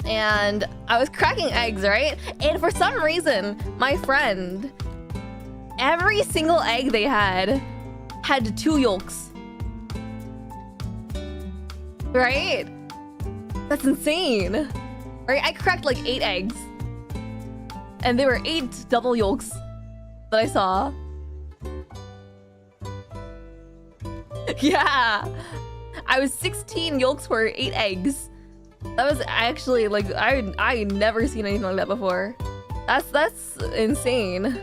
And I was cracking eggs, right? And for some reason, my friend, every single egg they had 2 yolks. Right? That's insane. Right? I cracked like 8 eggs. And there were 8 double yolks that I saw. Yeah. I was 16 yolks for 8 eggs. That was actually like I never seen anything like that before. That's insane.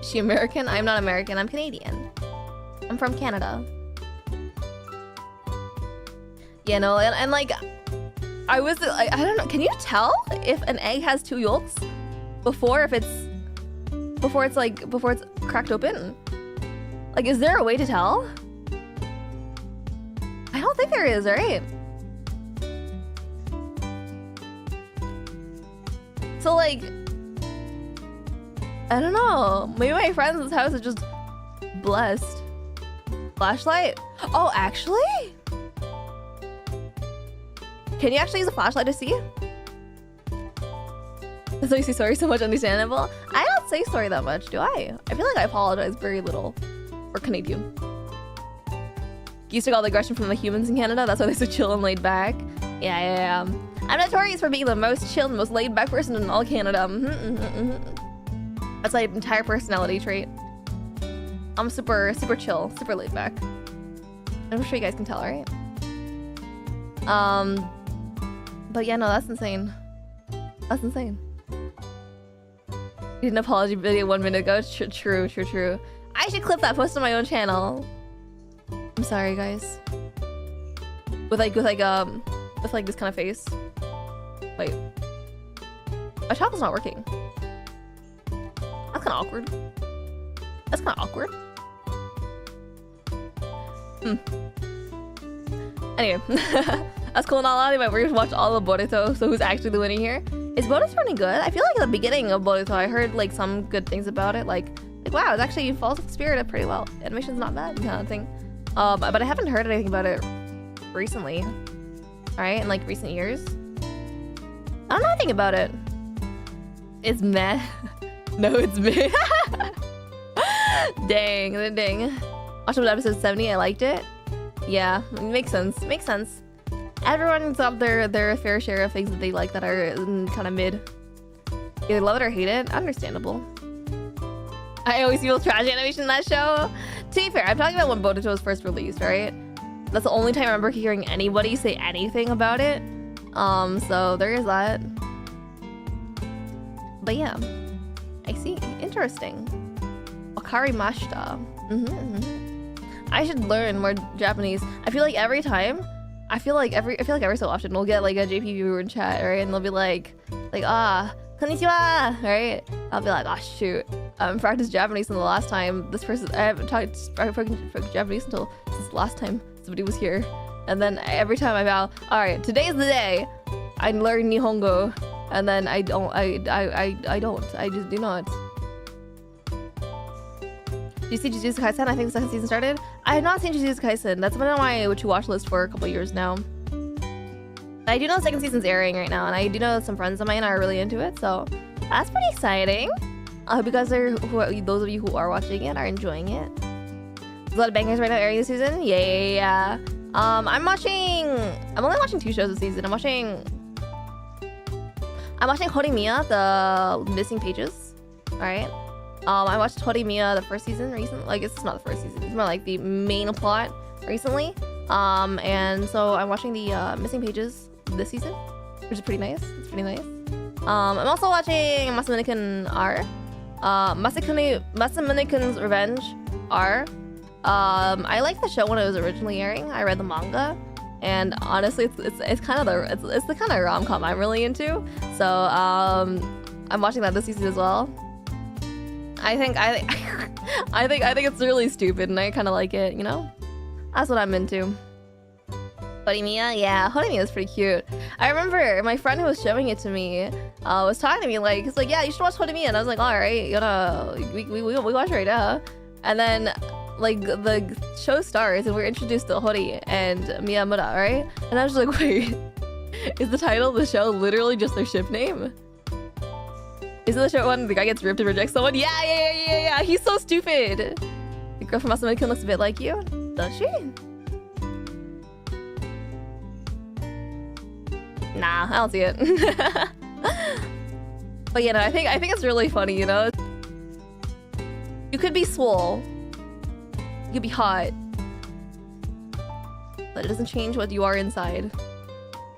Is she American? I'm not American. I'm Canadian. I'm from Canada. Yeah, no, and like I was like, I don't know. Can you tell if an egg has 2 yolks before it's cracked open? Like, is there a way to tell? I don't think there is, right? So like, I don't know. Maybe my friend's house is just blessed. Flashlight? Oh, actually? Can you actually use a flashlight to see? So you say sorry so much, understandable. I don't say sorry that much, do I? I feel like I apologize very little. Or Canadian. Used to get all the aggression from the humans in Canada. That's why they're so chill and laid back. Yeah. I'm notorious for being the most chill and most laid back person in all Canada. That's my entire personality trait. I'm super chill, super laid back. I'm sure you guys can tell, right? But yeah, no, that's insane. That's insane. Did an apology video 1 minute ago. True. I should clip that, post on my own channel. I'm sorry, guys. With like this kind of face. Wait, my chocolate's not working. That's kind of awkward. That's kind of awkward. Anyway, that's cool and all out, but we're gonna watch all of Boruto. So who's actually the winner here? Is Boruto running good? I feel like at the beginning of Boruto, I heard like some good things about it. Like wow, it actually follows the spirit up pretty well. Animation's not bad, kind of thing. But I haven't heard anything about it recently. All right, in like recent years. I don't know anything about it. It's meh. No, it's meh. Dang. Watched episode 70. I liked it. Yeah, it makes sense. Everyone's got their fair share of things that they like that are kind of mid. Either love it or hate it. Understandable. I always feel trash animation in that show. To be fair, I'm talking about when Boruto was first released, right? That's the only time I remember hearing anybody say anything about it. So there is that. But yeah, I see. Interesting. Wakarimashita. I should learn more Japanese. I feel like every so often we'll get like a JP viewer in chat, right? And they'll be like konnichiwa, right? I'll be like, oh shoot, I haven't practiced Japanese since the last time this person. I haven't spoken Japanese since the last time somebody was here. And then every time I vow, all right, today's the day I learn Nihongo, and then I just do not. Do you see Jujutsu Kaisen? I think the second season started. I have not seen Jujutsu Kaisen. That's been on my what to watch list for a couple years now. I do know the second season's airing right now, and I do know that some friends of mine are really into it, so that's pretty exciting. I hope you guys those of you who are watching it are enjoying it. There's a lot of bangers right now airing this season. Yeah. I'm only watching 2 shows this season. I'm watching Horimiya, the Missing Pages. Alright. I watched Horimiya the first season recently. Like, it's not the first season. It's more like the main plot recently. And so I'm watching the Missing Pages this season, which is pretty nice. It's pretty nice. I'm also watching Masamune-kun R. Masamune-kun's Revenge R. I liked the show when it was originally airing. I read the manga, and honestly, it's kind of it's the kind of rom-com I'm really into. So I'm watching that this season as well. I think it's really stupid, and I kind of like it. You know, that's what I'm into. Horimiya? Yeah, Horimiya is pretty cute. I remember my friend who was showing it to me was talking to me like, he's like, yeah, you should watch Horimiya, and I was like, all right, you know, we watch it right now. And then like the show starts and we're introduced to Hori and Miyamura, right? And I was just like, wait, is the title of the show literally just their ship name? Is it the show when the guy gets ripped and rejects someone? Yeah. He's so stupid. The girl from Masamune-kun looks a bit like you, does she? Nah, I don't see it. But yeah, no, I think it's really funny, you know? You could be swole. You could be hot. But it doesn't change what you are inside.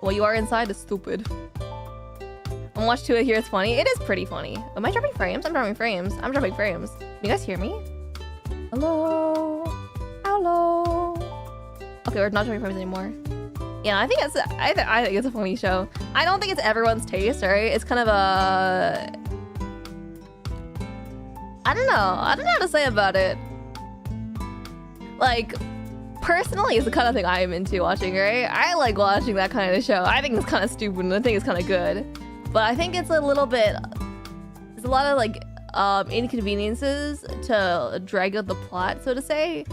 What you are inside is stupid. I'm watching it here, it's funny. It is pretty funny. Am I dropping frames? I'm dropping frames. I'm dropping frames. Can you guys hear me? Hello? Hello? Okay, we're not dropping frames anymore. Yeah, I think it's a funny show. I don't think it's everyone's taste, right? It's kind of a... I don't know how to say about it. Like, personally, it's the kind of thing I am into watching, right? I like watching that kind of show. I think it's kind of stupid and I think it's kind of good. But I think it's a little bit... There's a lot of, like, inconveniences to drag out the plot, so to say.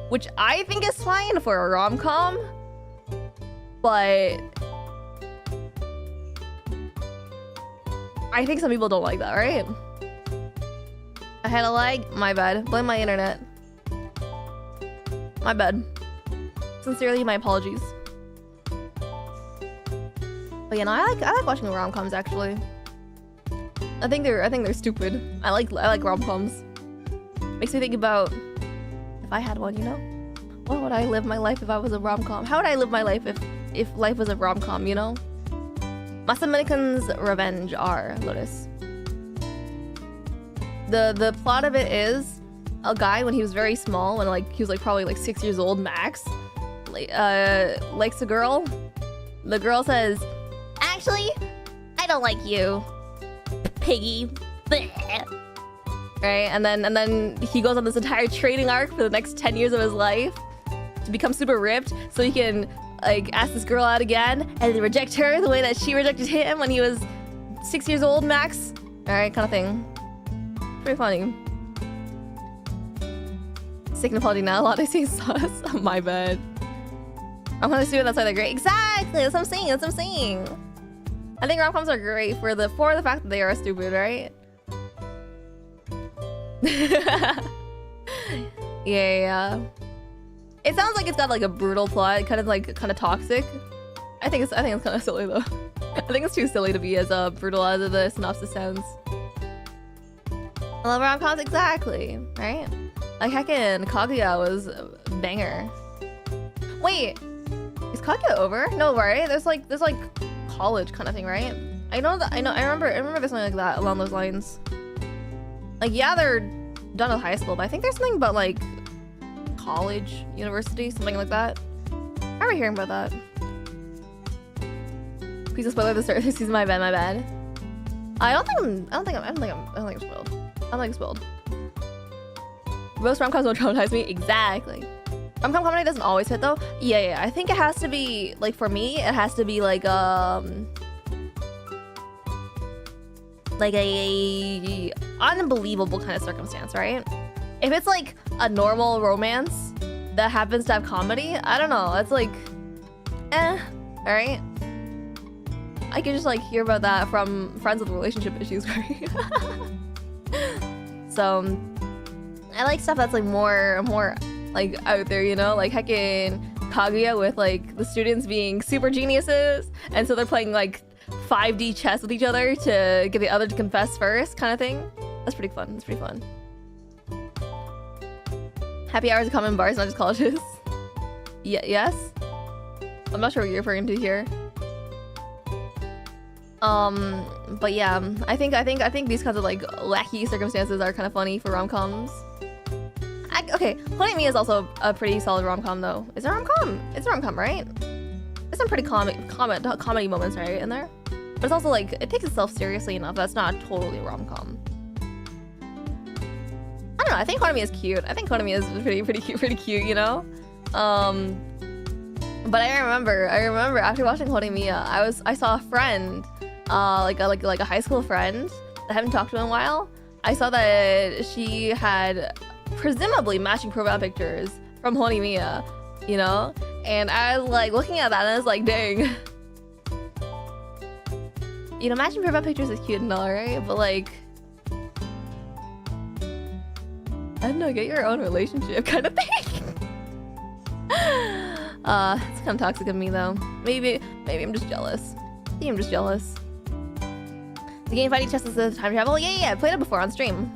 Which I think is fine for a rom-com. But I think some people don't like that, right? I had a lag? My bad. Blame my internet. My bad. Sincerely, my apologies. But yeah, no, I like watching rom-coms actually. I think they're stupid. I like rom-coms. Makes me think about if I had one, you know? What would I live my life if I was a rom-com? How would I live my life if life was a rom-com, you know? Masamune-kun's Revenge R, Lotus. The plot of it is a guy when he was very small, when like he was like probably like 6 years old max, likes a girl. The girl says, "Actually, I don't like you, piggy." Right, and then he goes on this entire training arc for the next 10 years of his life to become super ripped, so he can like ask this girl out again and then reject her the way that she rejected him when he was 6 years old max. All right, kind of thing. Pretty funny. Sick and apology now. A lot of say sauce. My bad. I'm gonna assume that's why they're great. Exactly. That's what I'm saying. I think rom-coms are great for the fact that they are stupid, right? Yeah. It sounds like it's got like a brutal plot, kind of toxic. I think it's kind of silly though. I think it's too silly to be as brutal as the synopsis sounds. I love rom-coms, exactly, right? Like heckin' Kaguya was a banger. Wait, is Kaguya over? No, right? There's like college kind of thing, right? I remember there's something like that along those lines. Like, yeah, they're done with high school, but I think there's something about like college, university, something like that. I remember hearing about that. Please don't spoil the start of this season. My bad. I don't think I'm spoiled. I don't think I'm spoiled. Most rom-coms don't traumatize me. Exactly. Rom-com comedy doesn't always hit though. Yeah. I think it has to be like, for me, it has to be like a unbelievable kind of circumstance, right? If it's like a normal romance that happens to have comedy, I don't know. It's like, alright. I can just like hear about that from friends with relationship issues, right? So I like stuff that's like more like out there, you know? Like heckin' Kaguya with like the students being super geniuses, and so they're playing like 5D chess with each other to get the other to confess first, kind of thing. That's pretty fun. It's pretty fun. Happy hours are common in bars, not just colleges. Yes? I'm not sure what you're referring to here. But yeah, I think these kinds of like wacky circumstances are kind of funny for rom-coms. Okay, Honey Me is also a pretty solid rom-com though. Is it a rom-com? It's a rom-com, right? There's some pretty comedy moments right in there, but it's also like it takes itself seriously enough that's not totally rom-com. I don't know. I think Honey Me is cute. I think Honey Me is pretty cute, you know. But I remember after watching Honey Me, I saw a friend, like a high school friend that I haven't talked to in a while. I saw that she had presumably matching profile pictures from Honey Me, you know? And I was like looking at that and I was like, dang. You know, matching profile pictures is cute and all, right? But like, I don't know, get your own relationship kind of thing. It's kind of toxic of me though. Maybe I'm just jealous. Maybe I'm just jealous. The game fighting chess is the time travel? Yeah, I played it before on stream.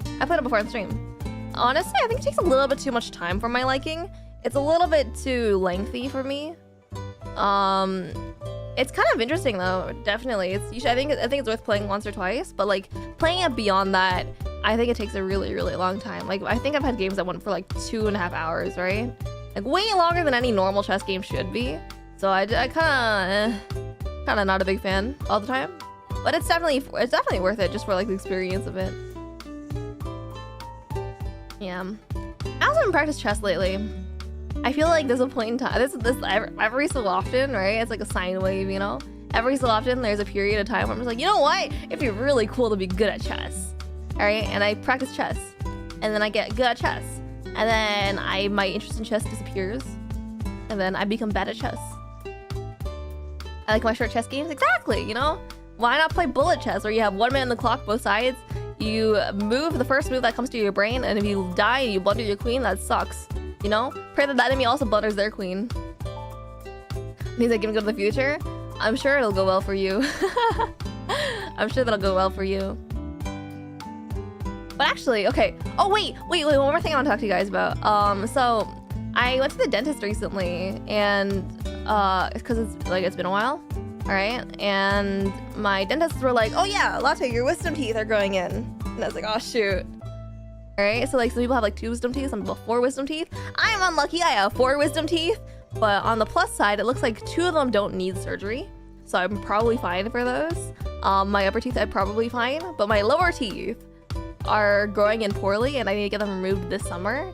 Honestly, I think it takes a little bit too much time for my liking. It's a little bit too lengthy for me. It's kind of interesting though, definitely. I think it's worth playing once or twice, but like playing it beyond that, I think it takes a really long time. Like I think I've had games that went for like 2.5 hours, right? Like way longer than any normal chess game should be. So I kind of not a big fan all the time, but it's definitely worth it just for like the experience of it. Yeah, I also haven't practiced chess lately. I feel like there's a point in time. This every so often, right? It's like a sine wave, you know. Every so often, there's a period of time where I'm just like, you know what? It'd be really cool to be good at chess, all right? And I practice chess, and then I get good at chess, and then my interest in chess disappears, and then I become bad at chess. I like my short chess games, exactly. You know, why not play bullet chess where you have 1 minute on the clock, both sides? You move the first move that comes to your brain, and if you die and you blunder your queen, that sucks. You know? Pray that the enemy also blunders their queen. Means I can go to the future? I'm sure it'll go well for you. I'm sure that'll go well for you. But actually, okay. Oh, wait. One more thing I want to talk to you guys about. So I went to the dentist recently, and because it's been a while. All right, and my dentists were like, "Oh yeah, Latte, your wisdom teeth are growing in," and I was like, "Oh shoot." All right, so like some people have like 2 wisdom teeth, some people have 4 wisdom teeth. I'm unlucky, I have 4 wisdom teeth, but on the plus side, it looks like 2 of them don't need surgery, so I'm probably fine for those. My upper teeth, I'm probably fine, but my lower teeth are growing in poorly, and I need to get them removed this summer.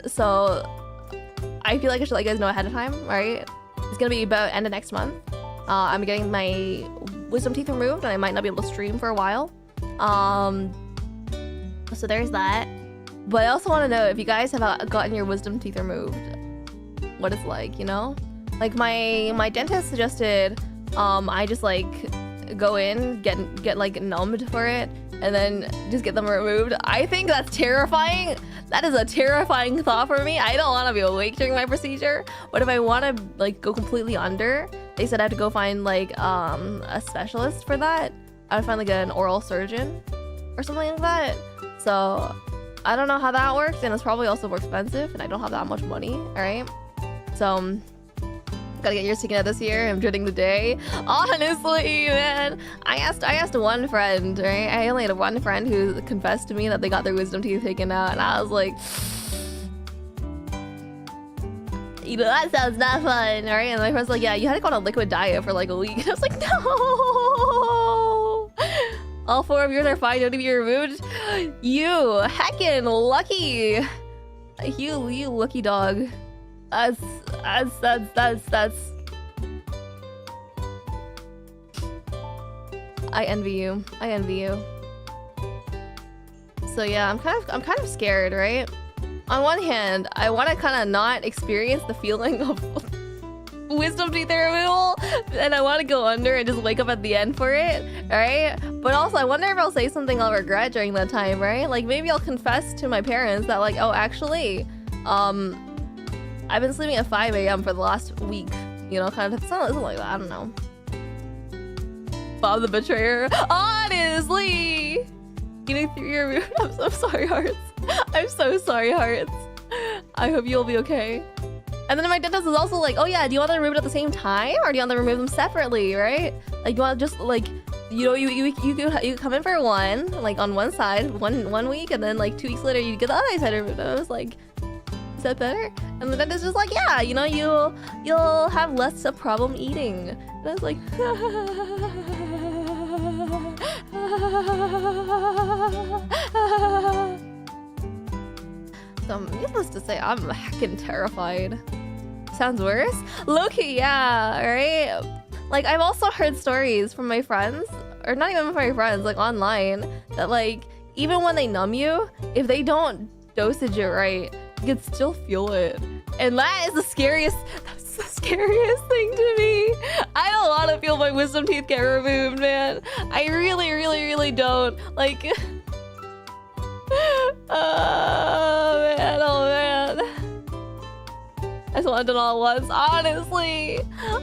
So I feel like I should let you guys know ahead of time, right? It's gonna be about end of next month. I'm getting my wisdom teeth removed, and I might not be able to stream for a while. So there's that. But I also want to know if you guys have gotten your wisdom teeth removed, what it's like, you know? Like my dentist suggested I just like go in, get like numbed for it, and then just get them removed. I think that's terrifying. That is a terrifying thought for me. I don't want to be awake during my procedure, but if I want to like go completely under, they said I have to go find like a specialist for that. I would find like an oral surgeon or something like that. So I don't know how that works, and it's probably also more expensive, and I don't have that much money. All right, so gotta get yours taken out this year. I'm dreading the day. Honestly, man, I asked one friend, right? I only had one friend who confessed to me that they got their wisdom teeth taken out, and I was like, you know, that sounds not fun, right? And my friend's like, yeah, you had to go on a liquid diet for like a week. And I was like, no. All 4 of yours are fine, don't need to be removed. You heckin' lucky. You lucky dog. That's I envy you. So yeah, I'm kind of scared, right? On one hand, I want to kind of not experience the feeling of wisdom teeth removal, and I want to go under and just wake up at the end for it, right? But also, I wonder if I'll say something I'll regret during that time, right? Like maybe I'll confess to my parents that like, oh, actually, I've been sleeping at 5 a.m. for the last week, you know, kind of something like that. I don't know. Bob the Betrayer. Honestly, eating through your room. I'm so sorry, Hearts. I'm so sorry, Hearts. I hope you'll be okay. And then my dentist is also like, oh yeah, do you want them removed at the same time, or do you want them to remove them separately, right? Like you want just like, you know, you come in for one, like on one side, one week, and then like 2 weeks later you get the other side removed. And I was like, is that better? And the dentist was like, yeah, you know, you'll have less of a problem eating. And I was like, so needless to say, I'm heckin' terrified. Sounds worse? Low-key, yeah, right? Like, I've also heard stories from my friends, or not even from my friends, like online, that like, even when they numb you, if they don't dosage it right, you can still feel it. And that is the scariest, that's the scariest thing to me. I don't want to feel my wisdom teeth get removed, man. I really, really, really don't. Like, oh man, oh man. I just want it done all at once, honestly.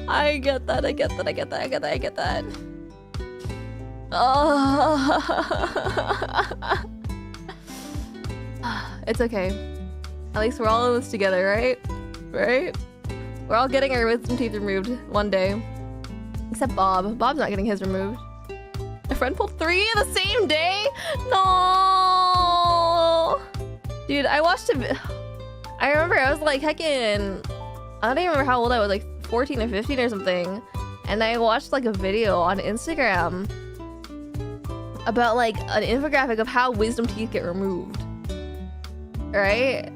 I get that, I get that, I get that, I get that, I get that. Oh. It's okay. At least we're all in this together, right? Right? We're all getting our wisdom teeth removed one day. Except Bob. Bob's not getting his removed. My friend pulled 3 in the same day? No. Dude, I watched a I remember I was like heckin', I don't even remember how old I was, like 14 or 15 or something. And I watched like a video on Instagram about like an infographic of how wisdom teeth get removed. Right?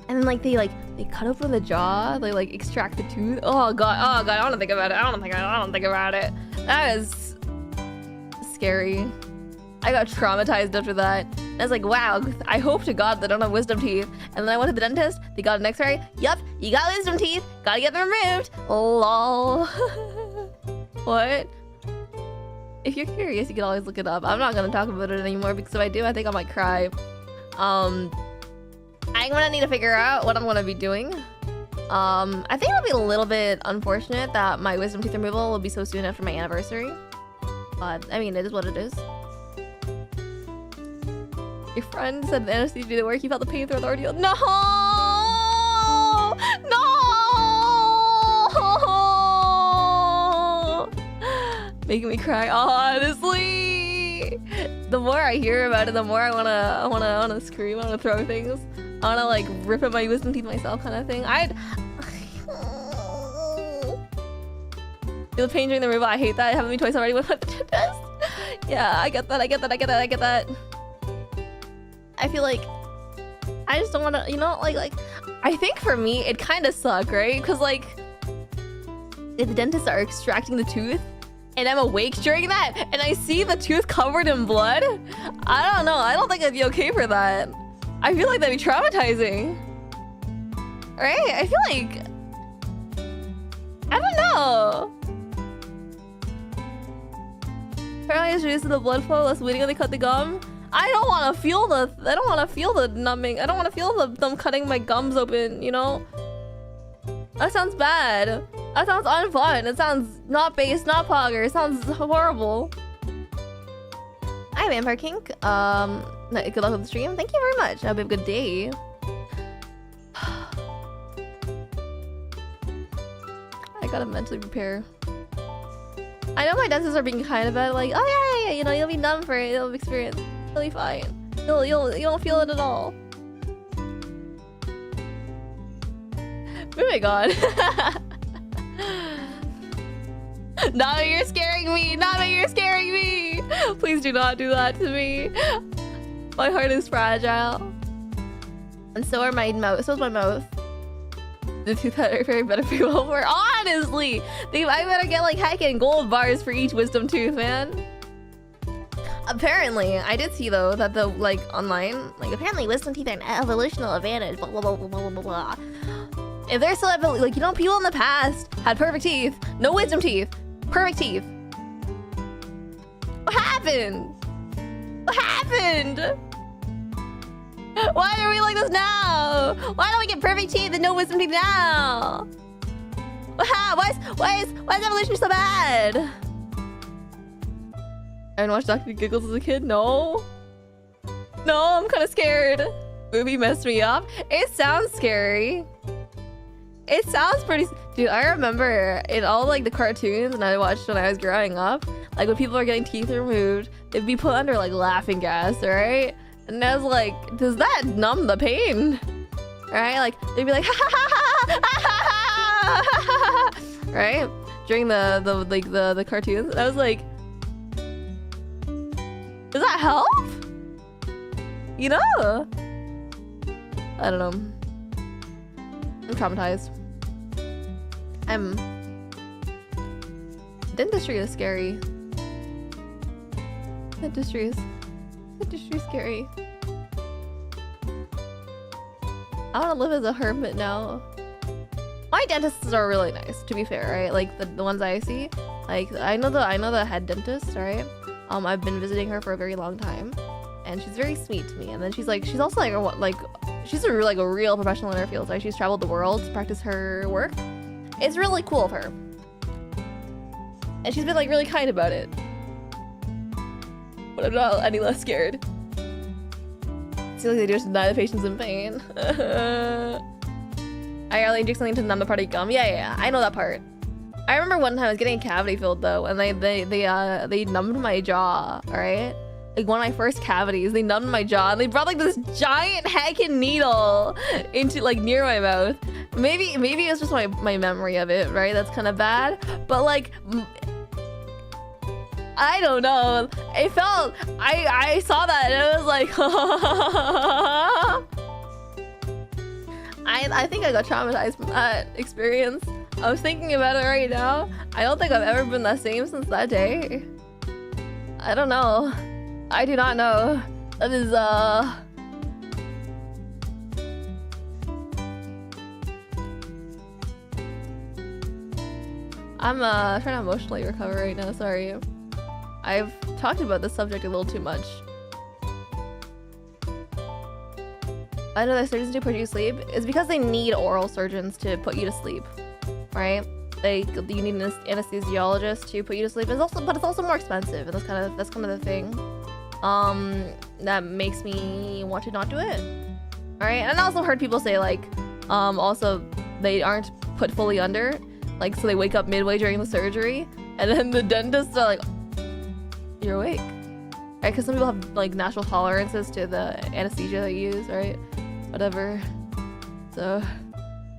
And then like they cut open the jaw, they like extract the tooth. Oh god, I don't wanna think about it. I don't think about it. That is scary. I got traumatized after that. I was like, wow, I hope to God that I don't have wisdom teeth. And then I went to the dentist, they got an x-ray. Yup, you got wisdom teeth, gotta get them removed. Lol. What? If you're curious, you can always look it up. I'm not gonna talk about it anymore because if I do, I think I might cry. I'm gonna need to figure out what I'm gonna be doing. I think it'll be a little bit unfortunate that my wisdom teeth removal will be so soon after my anniversary. But, I mean, it is what it is. Your friend said the anesthesia didn't work, you felt the pain throughout the ordeal. No! No! Making me cry, honestly. The more I hear about it, the more I wanna scream, I wanna throw things. I wanna like rip at my wisdom teeth myself kind of thing. Feel pain during the removal, I hate that. It happened to me twice already with my dentist. Yeah, I get that. I feel like I just don't want to, you know, like I think for me it kind of sucks, right? Because like if the dentists are extracting the tooth and I'm awake during that and I see the tooth covered in blood, I don't know, I don't think I'd be okay for that. I feel like that'd be traumatizing, right? I feel like, I don't know. Apparently it's reduced the blood flow, less bleeding when they cut the gum. I don't want to feel the numbing. I don't want to feel them cutting my gums open, you know? That sounds bad. That sounds unfun. It sounds not based, not pogger. It sounds horrible. Hi, Vampire Kink. Good luck with the stream. Thank you very much. I hope you have a good day. I gotta mentally prepare. I know my dentists are being kind about it, like, oh yeah, you know, you'll be numb for it, you'll experience. It'll be fine. You won't feel it at all. Moving on. Now you're scaring me. Now that you're scaring me. Please do not do that to me. My heart is fragile. And so are my mouth. So is my mouth. The tooth fairy better be well for. Honestly, I better get like heckin' gold bars for each wisdom tooth, man. Apparently, I did see though that the like online, like apparently wisdom teeth are an evolutional advantage. Blah blah blah blah blah blah blah. If they're still like, you know, people in the past had perfect teeth, no wisdom teeth, perfect teeth. What happened? What happened? Why are we like this now? Why don't we get perfect teeth and no wisdom teeth now? Why is evolution so bad? I didn't watch Dr. Giggles as a kid. No, I'm kind of scared. Movie messed me up. It sounds scary. It sounds pretty. Dude, I remember in all like the cartoons and I watched when I was growing up, like when people are getting teeth removed, they'd be put under like laughing gas, right? And I was like, does that numb the pain? Right? Like they'd be like, ha ha ha ha ha ha ha, right? During the cartoons, and I was like, does that help? You know? I don't know. I'm traumatized. Dentistry is scary. Dentistry is scary. I want to live as a hermit now. My dentists are really nice, to be fair, right? Like the ones I see. Like I know the head dentist, right? I've been visiting her for a very long time, and she's very sweet to me. And then she's also she's a real professional in her field. Like she's traveled the world to practice her work. It's really cool of her, and she's been like really kind about it. But I'm not any less scared. Seems like they just deny the patients in pain. I only inject something to numb the part of gum. Yeah, I know that part. I remember one time I was getting a cavity filled though, and they numbed my jaw. All right, like one of my first cavities, they numbed my jaw, and they brought like this giant heckin' needle into like near my mouth. Maybe it's just my memory of it, right? That's kind of bad, but like. I don't know. It felt. I saw that and it was like. I think I got traumatized from that experience. I was thinking about it right now. I don't think I've ever been the same since that day. I don't know. I do not know. That is I'm trying to emotionally recover right now. Sorry. I've talked about this subject a little too much. I know that surgeons do put you to sleep. It's because they need oral surgeons to put you to sleep, right? Like you need an anesthesiologist to put you to sleep. But it's also more expensive, and that's kind of the thing. That makes me want to not do it. All right, and I also heard people say like, also they aren't put fully under, like so they wake up midway during the surgery, and then the dentists are like, you're awake, right? Because some people have like natural tolerances to the anesthesia they use, right? Whatever. So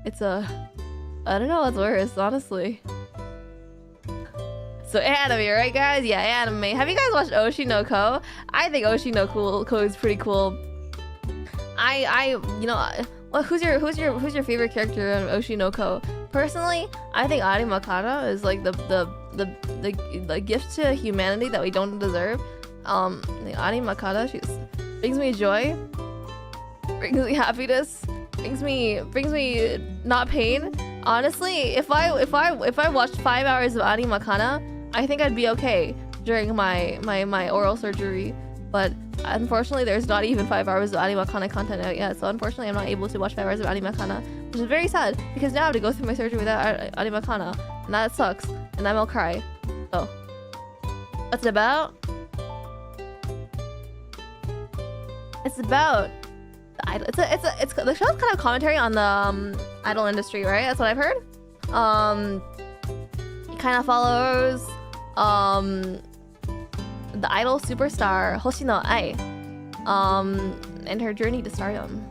it's I don't know what's worse, honestly. So anime, right guys? Yeah, anime. Have you guys watched Oshi no Ko? I think Oshi no Ko is pretty cool. You know, well, who's your favorite character in Oshi no Ko? Personally, I think Ari Makana is like the gift to humanity that we don't deserve. Ari Makana, she brings me joy, brings me happiness, brings me not pain. Honestly, if I watched 5 hours of Ari Makana, I think I'd be okay during my oral surgery. But unfortunately, there's not even 5 hours of Ari Makana content out yet. So unfortunately, I'm not able to watch 5 hours of Ari Makana, which is very sad because now I have to go through my surgery without Ari Makana, and that sucks. And then I'll cry. So, what's it about? It's about the idol. It's the show's kind of commentary on the idol industry, right? That's what I've heard. It kind of follows the idol superstar Hoshino Ai, and her journey to stardom.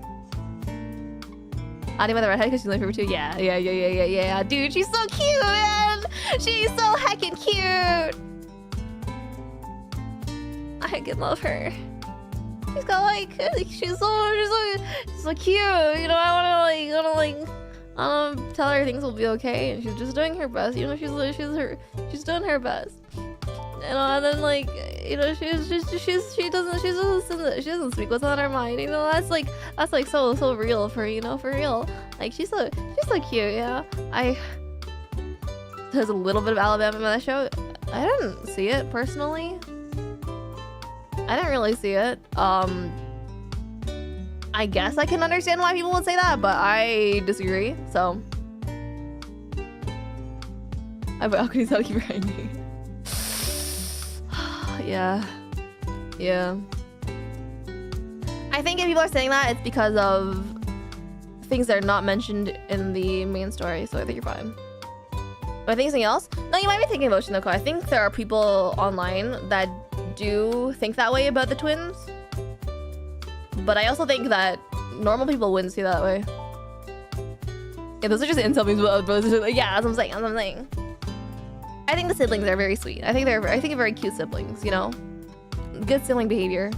Anima the redhead because she's my favorite too. Yeah. Dude, she's so cute, man. She's so heckin' cute. I heckin' love her. She's got like she's so cute. You know, I wanna tell her things will be okay, and she's just doing her best. You know, she's doing her best. You know, and then like, you know, she doesn't speak what's on her mind. You know, that's like so real for, you know, for real. Like she's so cute. Yeah, there's a little bit of Alabama in that show. I didn't see it personally. I didn't really see it. I guess I can understand why people would say that, but I disagree. So, I balconies how to keep grinding. Yeah. I think if people are saying that, it's because of things that are not mentioned in the main story, so I think you're fine. Am I thinking something else? No, you might be thinking about Shinoko. I think there are people online that do think that way about the twins. But I also think that normal people wouldn't see that way. Yeah, those are just insults. Yeah, that's what I'm saying. That's what I'm saying. I think the siblings are very sweet. I think they're very cute siblings, you know? Good sibling behavior.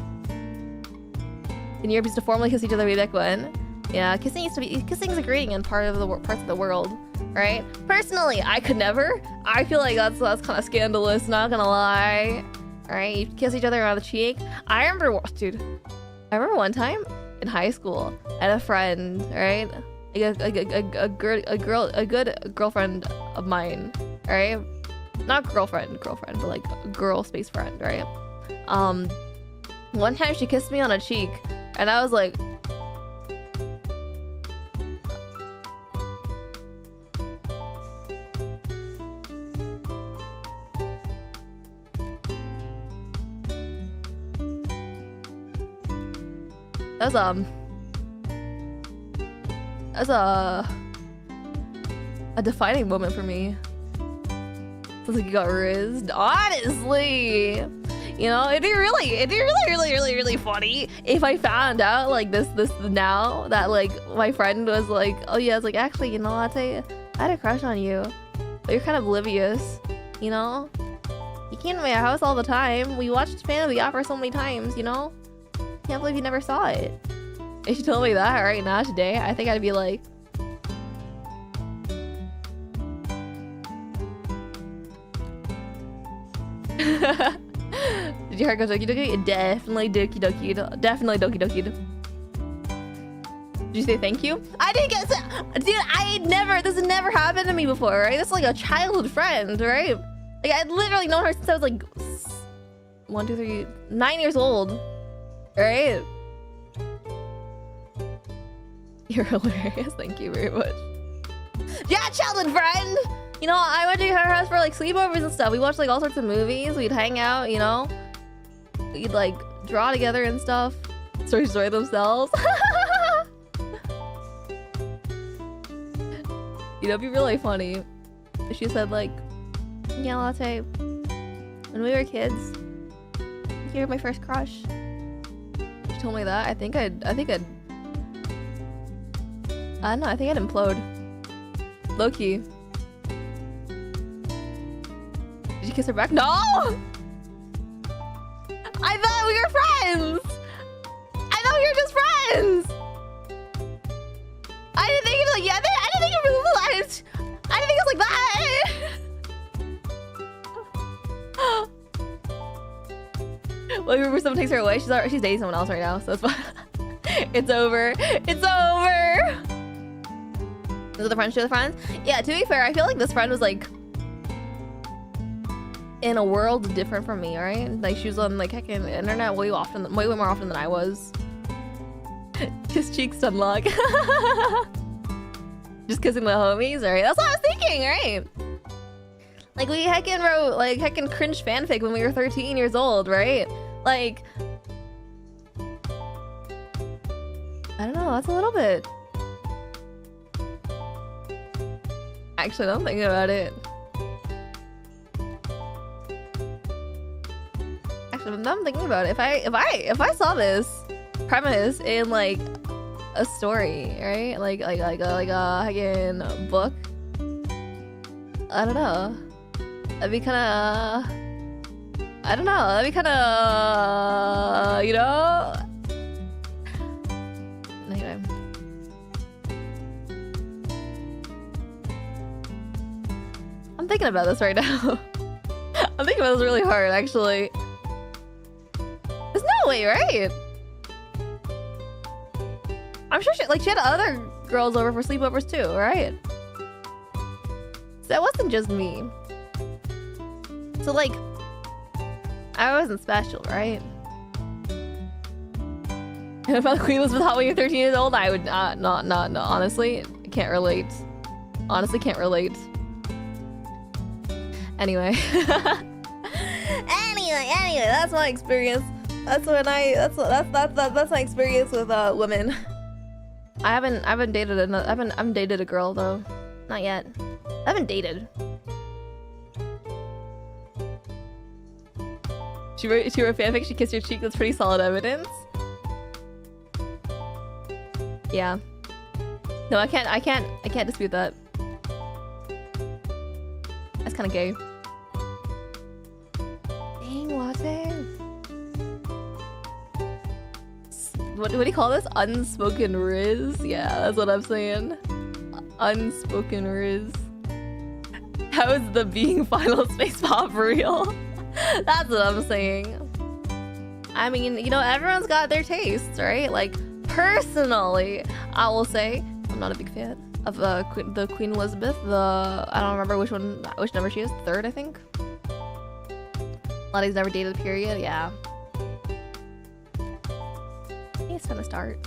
In Europe, used to formally kiss each other way back when. Yeah, kissing's a greeting in parts of the world, right? Personally, I could never. I feel like that's kind of scandalous, not gonna lie. All right, you kiss each other on the cheek. I remember one time in high school, I had a friend, right? A good girlfriend of mine, right? Not girlfriend, but like a girl space friend, right? One time she kissed me on a cheek, and I was like, that's a defining moment for me. Sounds like you got rizzed. Honestly, you know, it'd be really funny if I found out like this now that like my friend was like, oh yeah, I was like, actually, you know, I had a crush on you, but you're kind of oblivious, you know. You came to my house all the time. We watched Phantom of the Opera so many times, you know. Can't believe you never saw it. If you told me that right now today, I think I'd be like, did your heart go doki doki? Definitely doki doki. Definitely doki doki. Did you say thank you? I didn't get, dude. This has never happened to me before, right? This is like a childhood friend, right? Like I'd literally known her since I was like 9 years old, right? You're hilarious. Thank you very much. Yeah, childhood friend. You know, I went to her house for like sleepovers and stuff. We watched like all sorts of movies. We'd hang out, you know. We'd like draw together and stuff. Stories story themselves. You know, it'd be really funny if she said like, yeah, Latte, when we were kids, you were my first crush. She told me that. I think I'd implode. Low-key. Did you kiss her back? No! I thought we were friends! I thought we were just friends! I didn't think it was like, yeah, I didn't think it was like that! Well, remember someone takes her away? She's dating someone else right now, so it's fine. It's over. It's over! Is it the friends to the friends? Yeah, to be fair, I feel like this friend was like in a world different from me, right? Like she was on like heckin' the internet way more often than I was. Kiss cheeks unlock. Just kissing the homies, right? That's what I was thinking, right? Like we heckin' wrote like heckin' cringe fanfic when we were 13 years old, right? Like I don't know, that's a little bit. Actually, I'm thinking about it. Actually, I'm thinking about it. If I saw this premise in like a story, right? Like a heckin' book. I don't know. That'd be kind of. I don't know. That'd be kind of. You know. Anyway. I'm thinking about this right now. I'm thinking about this really hard, actually. There's no way, right? I'm sure she had other girls over for sleepovers too, right? So that wasn't just me. So like, I wasn't special, right? And if I Queen was with Hot when you're 13 years old, I would not. Honestly, can't relate. Honestly, can't relate. Anyway. anyway, that's my experience. That's my experience with women. I haven't dated I haven't dated a girl though. Not yet. I haven't dated. She wrote fanfic, she kissed your cheek, that's pretty solid evidence. Yeah. No, I can't dispute that. That's kinda gay. Dang, latte. What do you call this? Unspoken riz? Yeah, that's what I'm saying. Unspoken riz. How is the being final space pop real? That's what I'm saying. I mean, you know, everyone's got their tastes, right? Like, personally, I will say I'm not a big fan of the Queen Elizabeth. I don't remember which number she is. Third, I think. Lottie's never dated, period. Yeah. It's gonna start.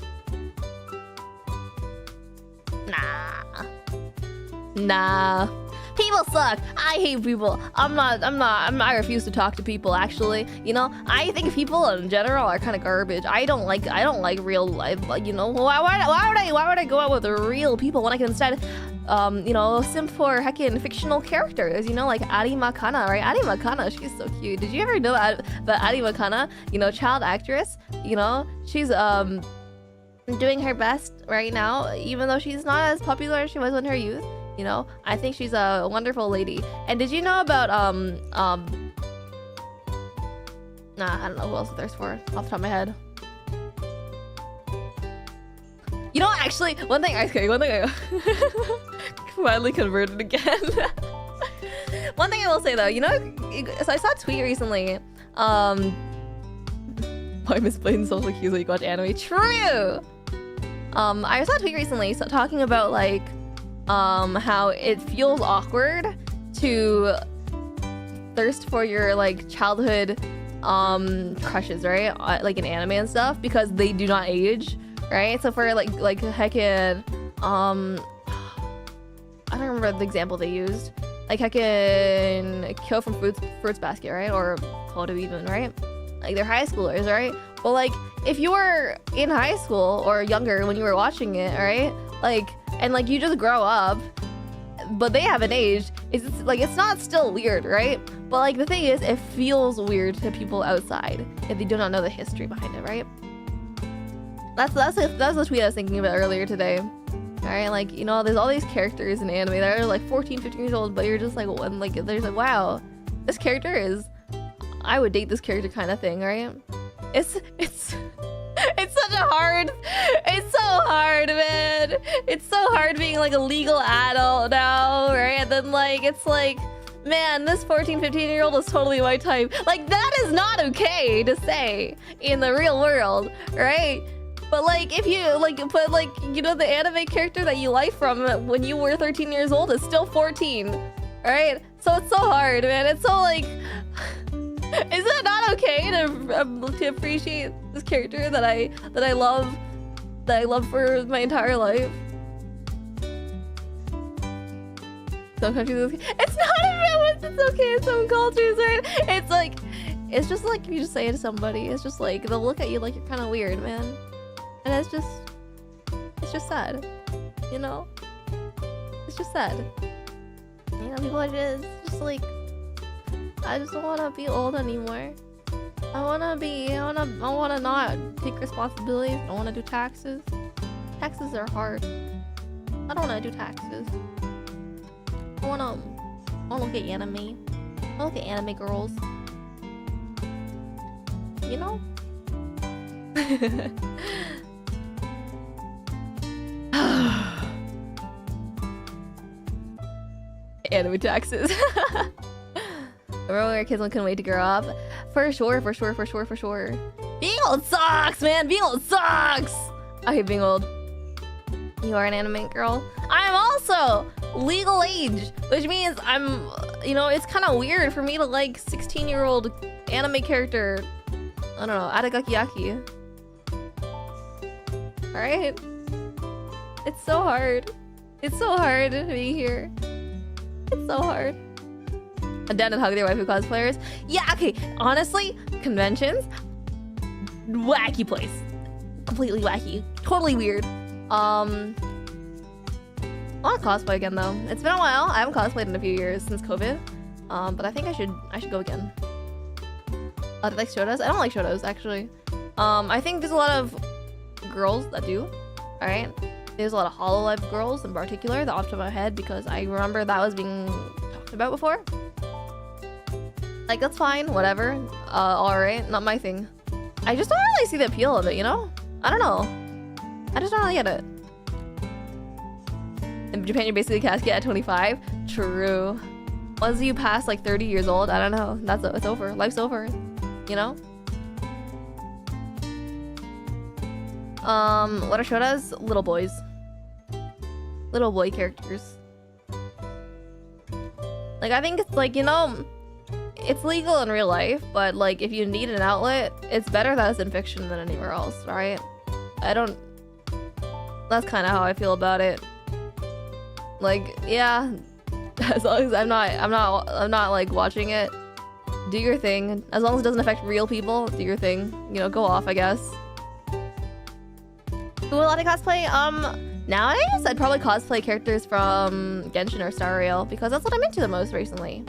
Nah. People suck. I hate people. I refuse to talk to people, actually. You know, I think people in general are kind of garbage. I don't like real life, you know. Why would I go out with real people when I can instead you know, simp for heckin' fictional characters, you know, like Adi Makana, right? Adi Makana, she's so cute. Did you ever know that about Adi Makana? You know, child actress, you know, she's doing her best right now, even though she's not as popular as she was in her youth. You know, I think she's a wonderful lady. And did you know about nah, I don't know who else there's for off the top of my head. You know, actually, one thing I finally converted again. One thing I will say though, you know, so I saw a tweet recently. Why misplays social cues when you watch anime? True. I saw a tweet recently talking about like how it feels awkward to thirst for your like childhood crushes, right? Like in anime and stuff, because they do not age, right? So for like heckin' I don't remember the example they used. Like heckin' Kyo from Fruits Basket, right? Or Kodo even, right? Like they're high schoolers, right? But like if you were in high school or younger when you were watching it, right? Like, and like you just grow up, but they haven't aged, it's like it's not still weird, right? But like the thing is, it feels weird to people outside if they do not know the history behind it, right? That's the tweet I was thinking about earlier today. Alright, like, you know, there's all these characters in anime that are like 14, 15 years old, but you're just like, when like there's like, wow, this character is, I would date this character kind of thing, right? It's such a hard, it's so hard, man. It's so hard being like a legal adult now, right? And then like, it's like, man, this 14, 15-year-old is totally my type. Like, that is not okay to say in the real world, right? But like, if you like, but like, you know, the anime character that you like from when you were 13 years old is still 14, right? So it's so hard, man. It's so like, is it not okay to appreciate this character that I love for my entire life? Some countries, it's not about it's okay in some cultures, right? It's like, it's just like if you just say it to somebody, it's just like they'll look at you like you're kind of weird, man. And it's just sad, you know? It's just sad. You know, people are just like, I just don't want to be old anymore. I want to not take responsibilities. I don't want to do taxes. Taxes are hard. I don't want to do taxes. I want to look at anime. I look at anime girls. You know? Anime taxes. Remember when kids couldn't wait to grow up? For sure. Being old sucks, man. Being old sucks. I hate being old. You are an anime girl. I'm also legal age, which means I'm, you know, it's kind of weird for me to like 16-year-old anime character. I don't know, Aragakiyaki. Alright? It's so hard. It's so hard to be here. It's so hard. I'm down to hug their waifu cosplayers. Yeah, okay, honestly, conventions, wacky place. Completely wacky. Totally weird. I want to cosplay again though. It's been a while. I haven't cosplayed in a few years since COVID. But I think I should go again. Do you like shotos? I don't like shotos actually. I think there's a lot of girls that do. All right. There's a lot of Hololive girls in particular that off the top of my head because I remember that was being talked about before. Like that's fine, whatever. All right, not my thing. I just don't really see the appeal of it, you know? I don't know. I just don't really get it. In Japan, you're basically a casket at 25. True. Once you pass like 30 years old, I don't know. It's over. Life's over. You know? What are shotas? Little boys. Little boy characters. Like, I think it's like, you know, it's legal in real life, but like, if you need an outlet, it's better that it's in fiction than anywhere else, right? That's kind of how I feel about it. Like, yeah, as long as I'm not like watching it, do your thing. As long as it doesn't affect real people, do your thing. You know, go off, I guess. Who would like to cosplay? Nowadays, I'd probably cosplay characters from Genshin or Star Rail because that's what I'm into the most recently.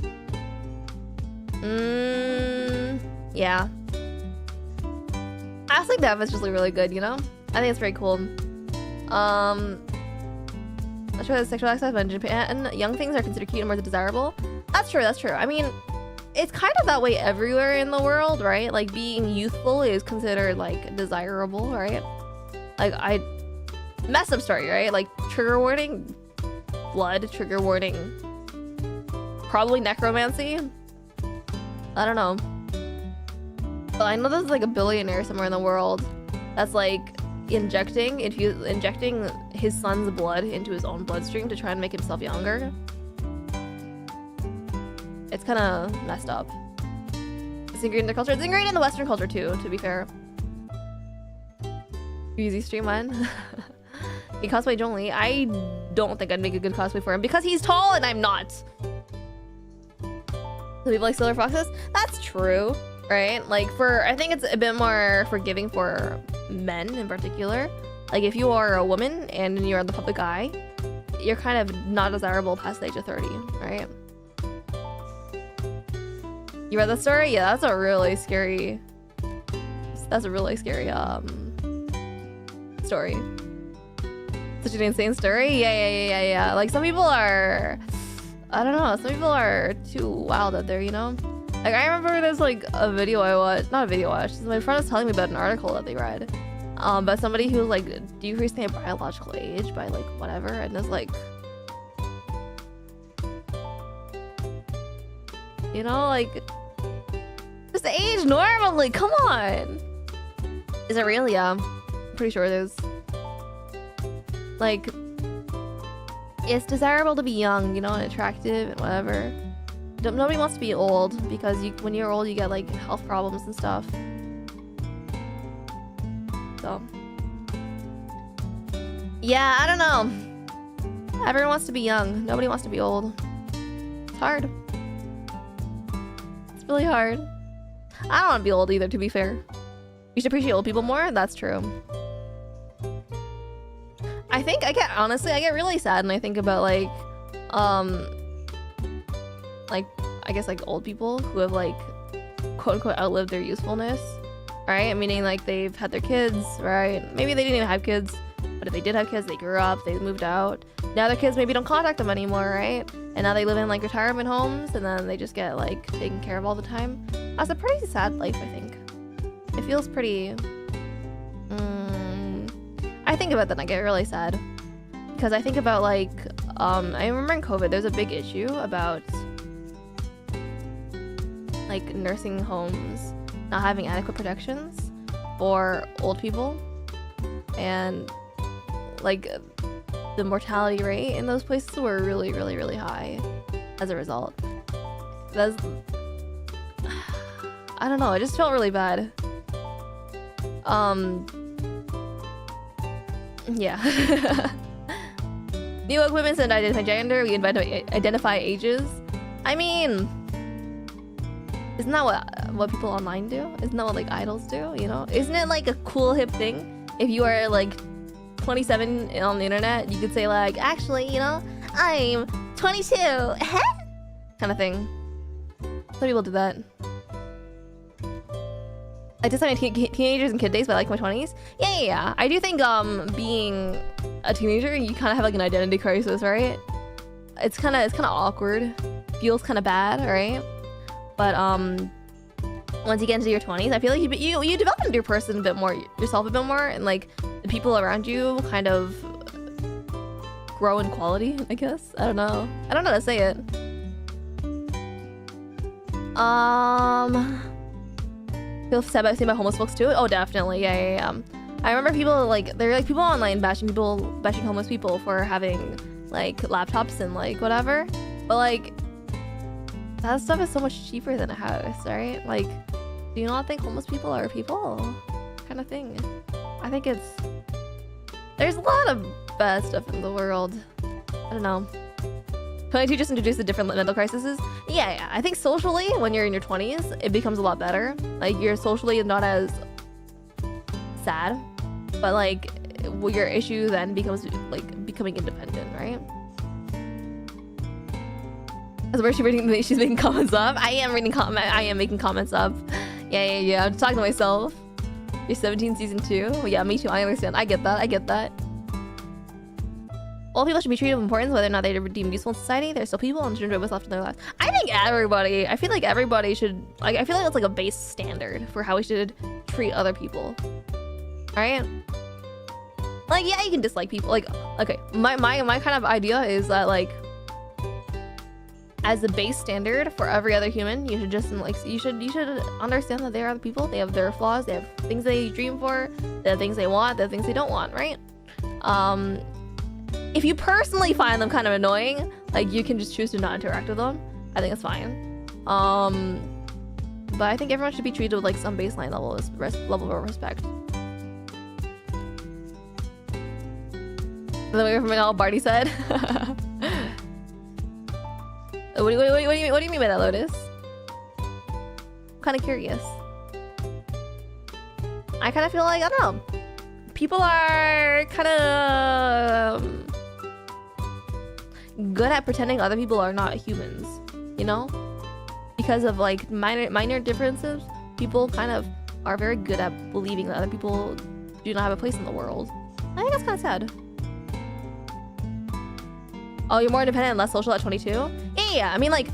Yeah. Asking Dev is just like really good, you know? I think it's very cool. I'm sure that sexual access, but in Japan, young things are considered cute and more desirable. That's true, that's true. I mean, it's kind of that way everywhere in the world, right? Like, being youthful is considered, like, desirable, right? Like, messed up story, right? Like, trigger warning, blood, trigger warning, probably necromancy. I don't know. But I know there's, like, a billionaire somewhere in the world that's, like, injecting his son's blood into his own bloodstream to try and make himself younger. It's kind of messed up. It's ingrained in the culture. It's ingrained in the Western culture too, to be fair. Easy stream one. He cosplay Zhongli. I don't think I'd make a good cosplay for him because he's tall and I'm not. So people like Silver Foxes? That's true, right? Like I think it's a bit more forgiving for men in particular. Like if you are a woman and you're in the public eye, you're kind of not desirable past the age of 30, right? You read that story? Yeah, that's a really scary story. Such an insane story. Yeah. Like some people are, I don't know, some people are too wild out there, you know? Like I remember there's like a video I watched, not a video I watched, my friend was telling me about an article that they read. But somebody who was like decreasing their biological age by like whatever, and it's like, you know, like just age normally, come on. Is it real? Yeah, I'm pretty sure it is. Like, it's desirable to be young, you know, and attractive and whatever. Nobody wants to be old because when you're old, you get like health problems and stuff. So, yeah, I don't know. Everyone wants to be young. Nobody wants to be old. It's hard. It's really hard. I don't want to be old either, to be fair. You should appreciate old people more. That's true. I get really sad when I think about like I guess like old people who have like quote unquote outlived their usefulness, right? Meaning like they've had their kids, right? Maybe they didn't even have kids, but if they did have kids, they grew up, they moved out. Now their kids maybe don't contact them anymore, right? And now they live in like retirement homes and then they just get like taken care of all the time. That's a pretty sad life, I think. It feels pretty... I think about that and I get really sad. Because I think about like... I remember in COVID, there's a big issue about like nursing homes not having adequate protections for old people. And like the mortality rate in those places were really, really, really high as a result. That's... I don't know, it just felt really bad. Yeah. New woke women said identify gender, we identify ages. I mean, isn't that what people online do? Isn't that what like idols do, you know? Isn't it like a cool hip thing if you are like 27 on the internet, you could say like, actually, you know, I'm 22, kind of thing. Some people do that. I just like teenagers and kid days, but I like my 20s. Yeah. I do think being a teenager, you kind of have like an identity crisis, right? It's kind of awkward, feels kind of bad, right? But once you get into your 20s, I feel like you develop into your person a bit more, yourself a bit more, and like the people around you kind of grow in quality, I guess. I don't know how to say it. Feel sad about seeing about homeless folks too? Oh, definitely. Yeah. I remember people like there are like people online bashing homeless people for having like laptops and like whatever, but like that stuff is so much cheaper than a house, right? Like, do you not think homeless people are people? Kind of thing. I think there's a lot of bad stuff in the world. I don't know. 22 just introduced the different mental crises. Yeah. I think socially, when you're in your 20s, it becomes a lot better. Like, you're socially not as sad, but like your issue then becomes like becoming independent, right? As where she's making comments up. I am making comments up. Yeah. I'm talking to myself. You're 17 season 2. Yeah, me too. I understand. I get that. All people should be treated with importance, whether or not they are deemed useful in society. They're still people and should enjoy what's left in their lives. I feel like everybody should, like, I feel like that's like a base standard for how we should treat other people. Alright? Like, yeah, you can dislike people. Like, okay, my kind of idea is that, like, as the base standard for every other human, you should just, like, you should understand that they are other people. They have their flaws. They have things they dream for. They have things they want. They have things they don't want, right? If you personally find them kind of annoying, like, you can just choose to not interact with them. I think it's fine. But I think everyone should be treated with like some baseline level of respect. The way from all Barty said. What do you mean by that, Lotus? I'm kind of curious. I kind of feel like, I don't know, people are kind of good at pretending other people are not humans, you know? Because of like minor differences, people kind of are very good at believing that other people do not have a place in the world. I think that's kind of sad. Oh, you're more independent and less social at 22? Yeah. I mean, like,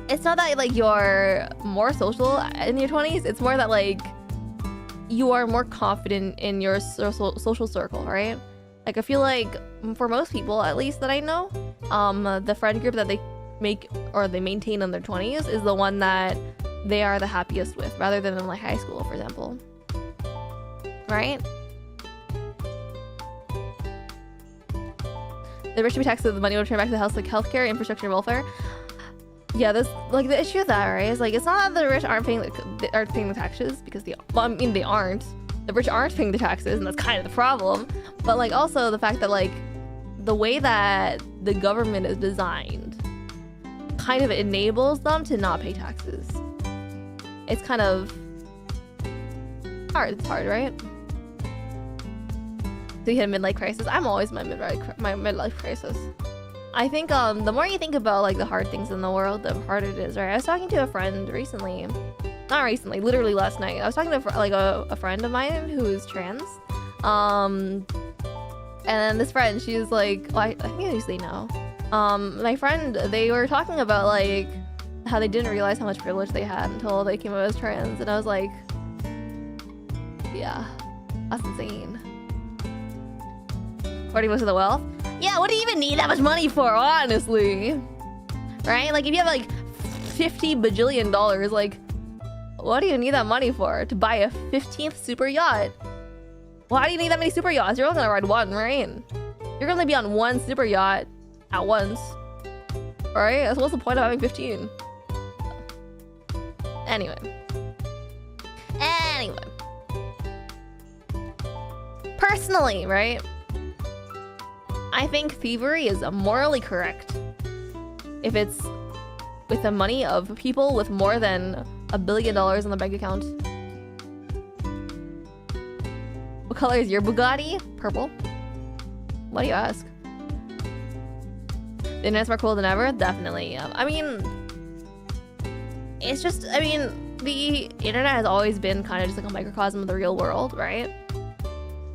it's not that like you're more social in your 20s. It's more that like you are more confident in your social circle, right? Like, I feel like for most people, at least that I know, the friend group that they make or they maintain in their 20s is the one that they are the happiest with, rather than in like high school, for example. Right? The rich should be taxed so the money will return back to the house, like healthcare, infrastructure, and welfare. Yeah, there's like the issue with that, right? Is like it's not that the rich aren't paying the taxes, because they aren't. The rich aren't paying the taxes, and that's kind of the problem. But like also the fact that like the way that the government is designed kind of enables them to not pay taxes. It's kind of hard. It's hard, right? So you hit a midlife crisis. I'm always my midlife crisis. I think the more you think about like the hard things in the world, the harder it is, right? I was talking to a friend recently. Not recently, literally last night. I was talking to like a friend of mine who's trans. And then this friend, she was like, well, I think I usually know. My friend, they were talking about like how they didn't realize how much privilege they had until they came out as trans, and I was like, yeah, that's insane. Hoarding most of the wealth? Yeah, what do you even need that much money for, honestly? Right? Like, if you have like $50 bajillion, like, what do you need that money for? To buy a 15th super yacht? Why do you need that many super yachts? You're only gonna ride one, right? You're gonna be on one super yacht at once. Right? So what's the point of having 15? Anyway. Personally, right? I think thievery is morally correct if it's with the money of people with more than $1 billion in the bank account. What color is your Bugatti? Purple? Why do you ask? The internet's more cool than ever? Definitely. I mean, it's just, I mean, the internet has always been kind of just like a microcosm of the real world, right?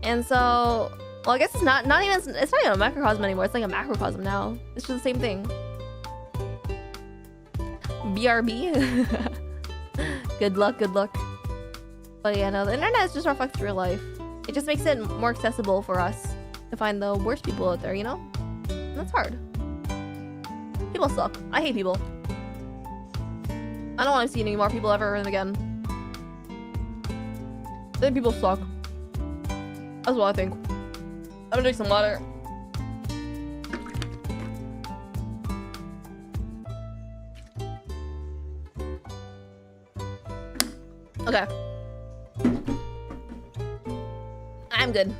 And so, well, I guess it's not even a microcosm anymore. It's like a macrocosm now. It's just the same thing. BRB. Good luck, good luck. But yeah, no, the internet just reflects real life. It just makes it more accessible for us to find the worst people out there, you know? And that's hard. People suck. I hate people. I don't want to see any more people ever again. I think people suck. That's what I think. I'm gonna drink some water. Okay. I'm good.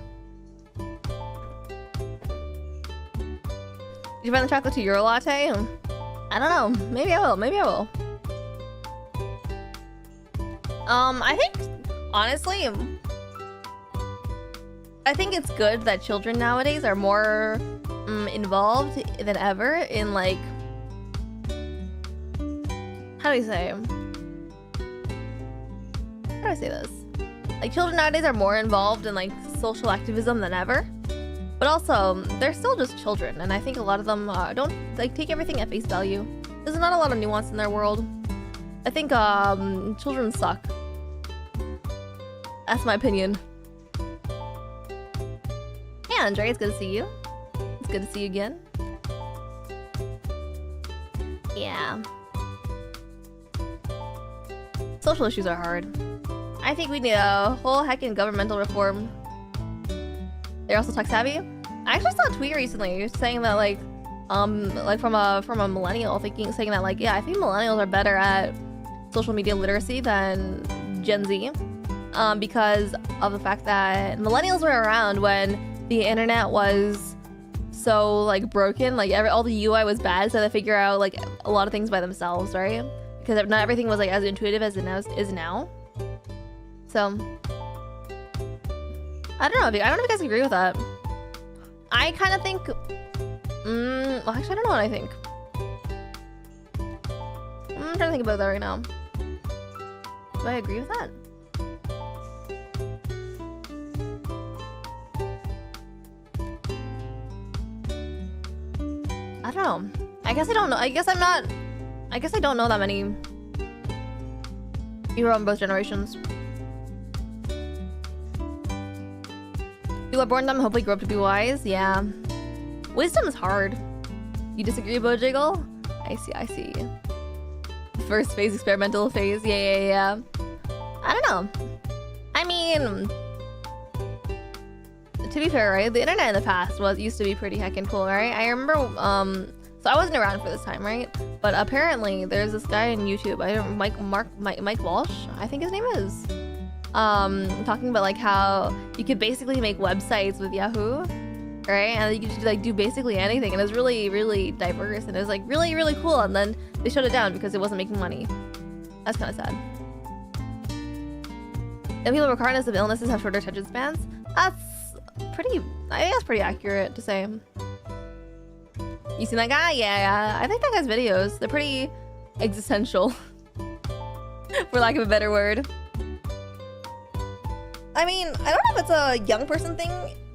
Did you find the chocolate to Euro latte? I don't know. Maybe I will. Maybe I will. I think, honestly, I think it's good that children nowadays are more involved than ever in, like, how do I say this? Like, children nowadays are more involved in, like, social activism than ever. But also, they're still just children, and I think a lot of them don't, like, take everything at face value. There's not a lot of nuance in their world. I think children suck. That's my opinion. Hey, Andre, it's good to see you. It's good to see you again. Yeah. Social issues are hard. I think we need a whole heckin' governmental reform. They're also tech savvy. I actually saw a tweet recently saying that, like from a millennial saying that, like, yeah, I think millennials are better at social media literacy than Gen Z, because of the fact that millennials were around when the internet was so, like, broken, like all the UI was bad, so they figure out, like, a lot of things by themselves, right? Because not everything was, like, as intuitive as it is now. So I don't know if you guys agree with that. I kind of think, well, actually, I don't know what I think. I'm trying to think about that right now. Do I agree with that? I don't know. I guess I don't know. I guess I don't know that many people on both generations. People are born dumb and hopefully grow up to be wise. Yeah. Wisdom is hard. You disagree, Bojiggle? I see. First phase, experimental phase. Yeah. I don't know. I mean, to be fair, right? The internet in the past used to be pretty heckin' cool, right? I remember, so I wasn't around for this time, right? But apparently there's this guy on YouTube, Mike Walsh, I think his name is. Talking about, like, how you could basically make websites with Yahoo, right? And you could, like, do basically anything, and it was really, really diverse, and it was, like, really, really cool. And then they shut it down because it wasn't making money. That's kind of sad. And people regardless of illnesses have shorter attention spans. I think that's pretty accurate to say. You seen that guy? Yeah. I think that guy's videos, they're pretty existential, for lack of a better word. I mean, I don't know if it's a young person thing,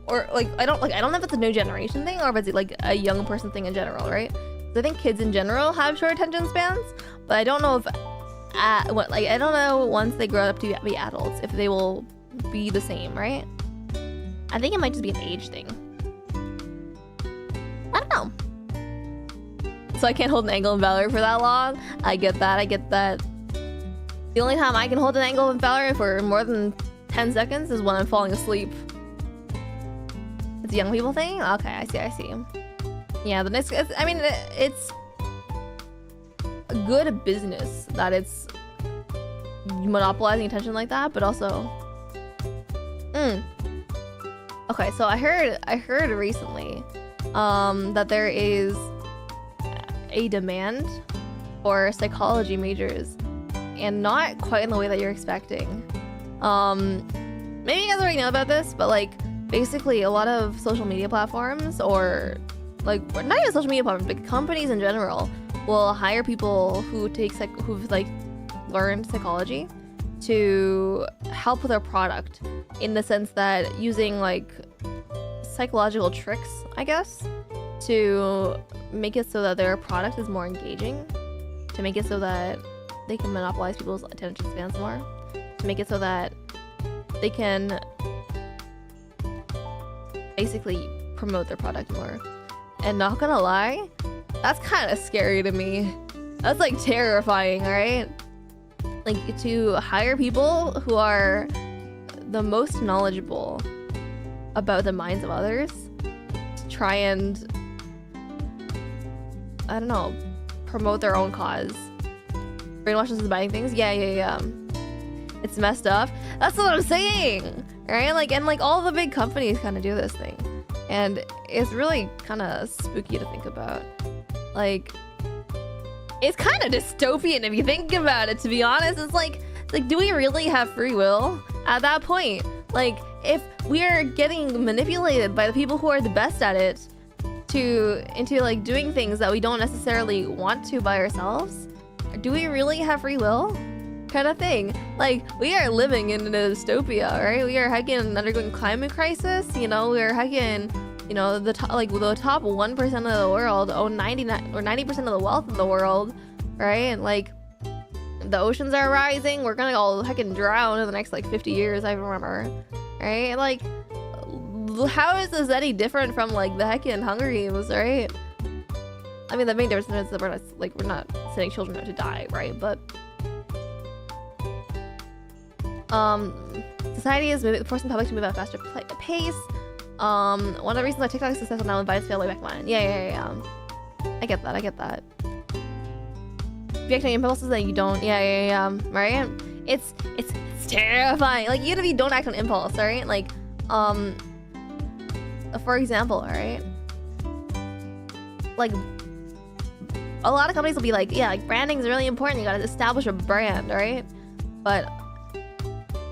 or, like, I don't know if it's a new generation thing, or if it's, like, a young person thing in general, right? So I think kids in general have short attention spans, but I don't know if I don't know once they grow up to be adults if they will be the same, right? I think it might just be an age thing. I don't know. So I can't hold an angle in Valor for that long. I get that. The only time I can hold an angle in Valor for more than 10 seconds is when I'm falling asleep. It's a young people thing? Okay, I see. Yeah, I mean, it's a good business that it's monopolizing attention like that, but also... Okay, so I heard recently that there is a demand for psychology majors, and not quite in the way that you're expecting. Maybe you guys already know about this, but, like, basically a lot of social media platforms, or like not even social media platforms, but companies in general will hire people who've like learned psychology to help with their product, in the sense that using like psychological tricks, I guess, to make it so that their product is more engaging, to make it so that they can monopolize people's attention spans more, to make it so that they can basically promote their product more. And not gonna lie, that's kind of scary to me. That's like terrifying, right? Like, to hire people who are the most knowledgeable about the minds of others to try and, I don't know, promote their own cause. Brainwash us into buying things? Yeah. It's messed up. That's what I'm saying, right? Like, and like all the big companies kind of do this thing. And it's really kind of spooky to think about. Like, it's kind of dystopian if you think about it, to be honest. It's like, do we really have free will at that point? Like, if we are getting manipulated by the people who are the best at it into like doing things that we don't necessarily want to by ourselves, do we really have free will? Kind of thing. Like, we are living in a dystopia, right? We are heckin' undergoing climate crisis, you know, we are heckin', you know, the top 1% of the world own 90% of the wealth in the world, right? And like, the oceans are rising, we're gonna all heckin' drown in the next like 50 years, I remember, right? Like, how is this any different from like the heckin' Hunger Games, right? I mean, the main difference is that we're not sending children out to die, right? But society is forcing the public to move at a faster pace. One of the reasons why TikTok is successful now and Vine's fail way back when. Yeah. I get that. If you act on impulses, then you don't. Yeah. Right? It's terrifying. Like, even if you don't act on impulse, right? Like, for example, alright? Like, a lot of companies will be like, yeah, like, branding is really important. You gotta establish a brand, right? But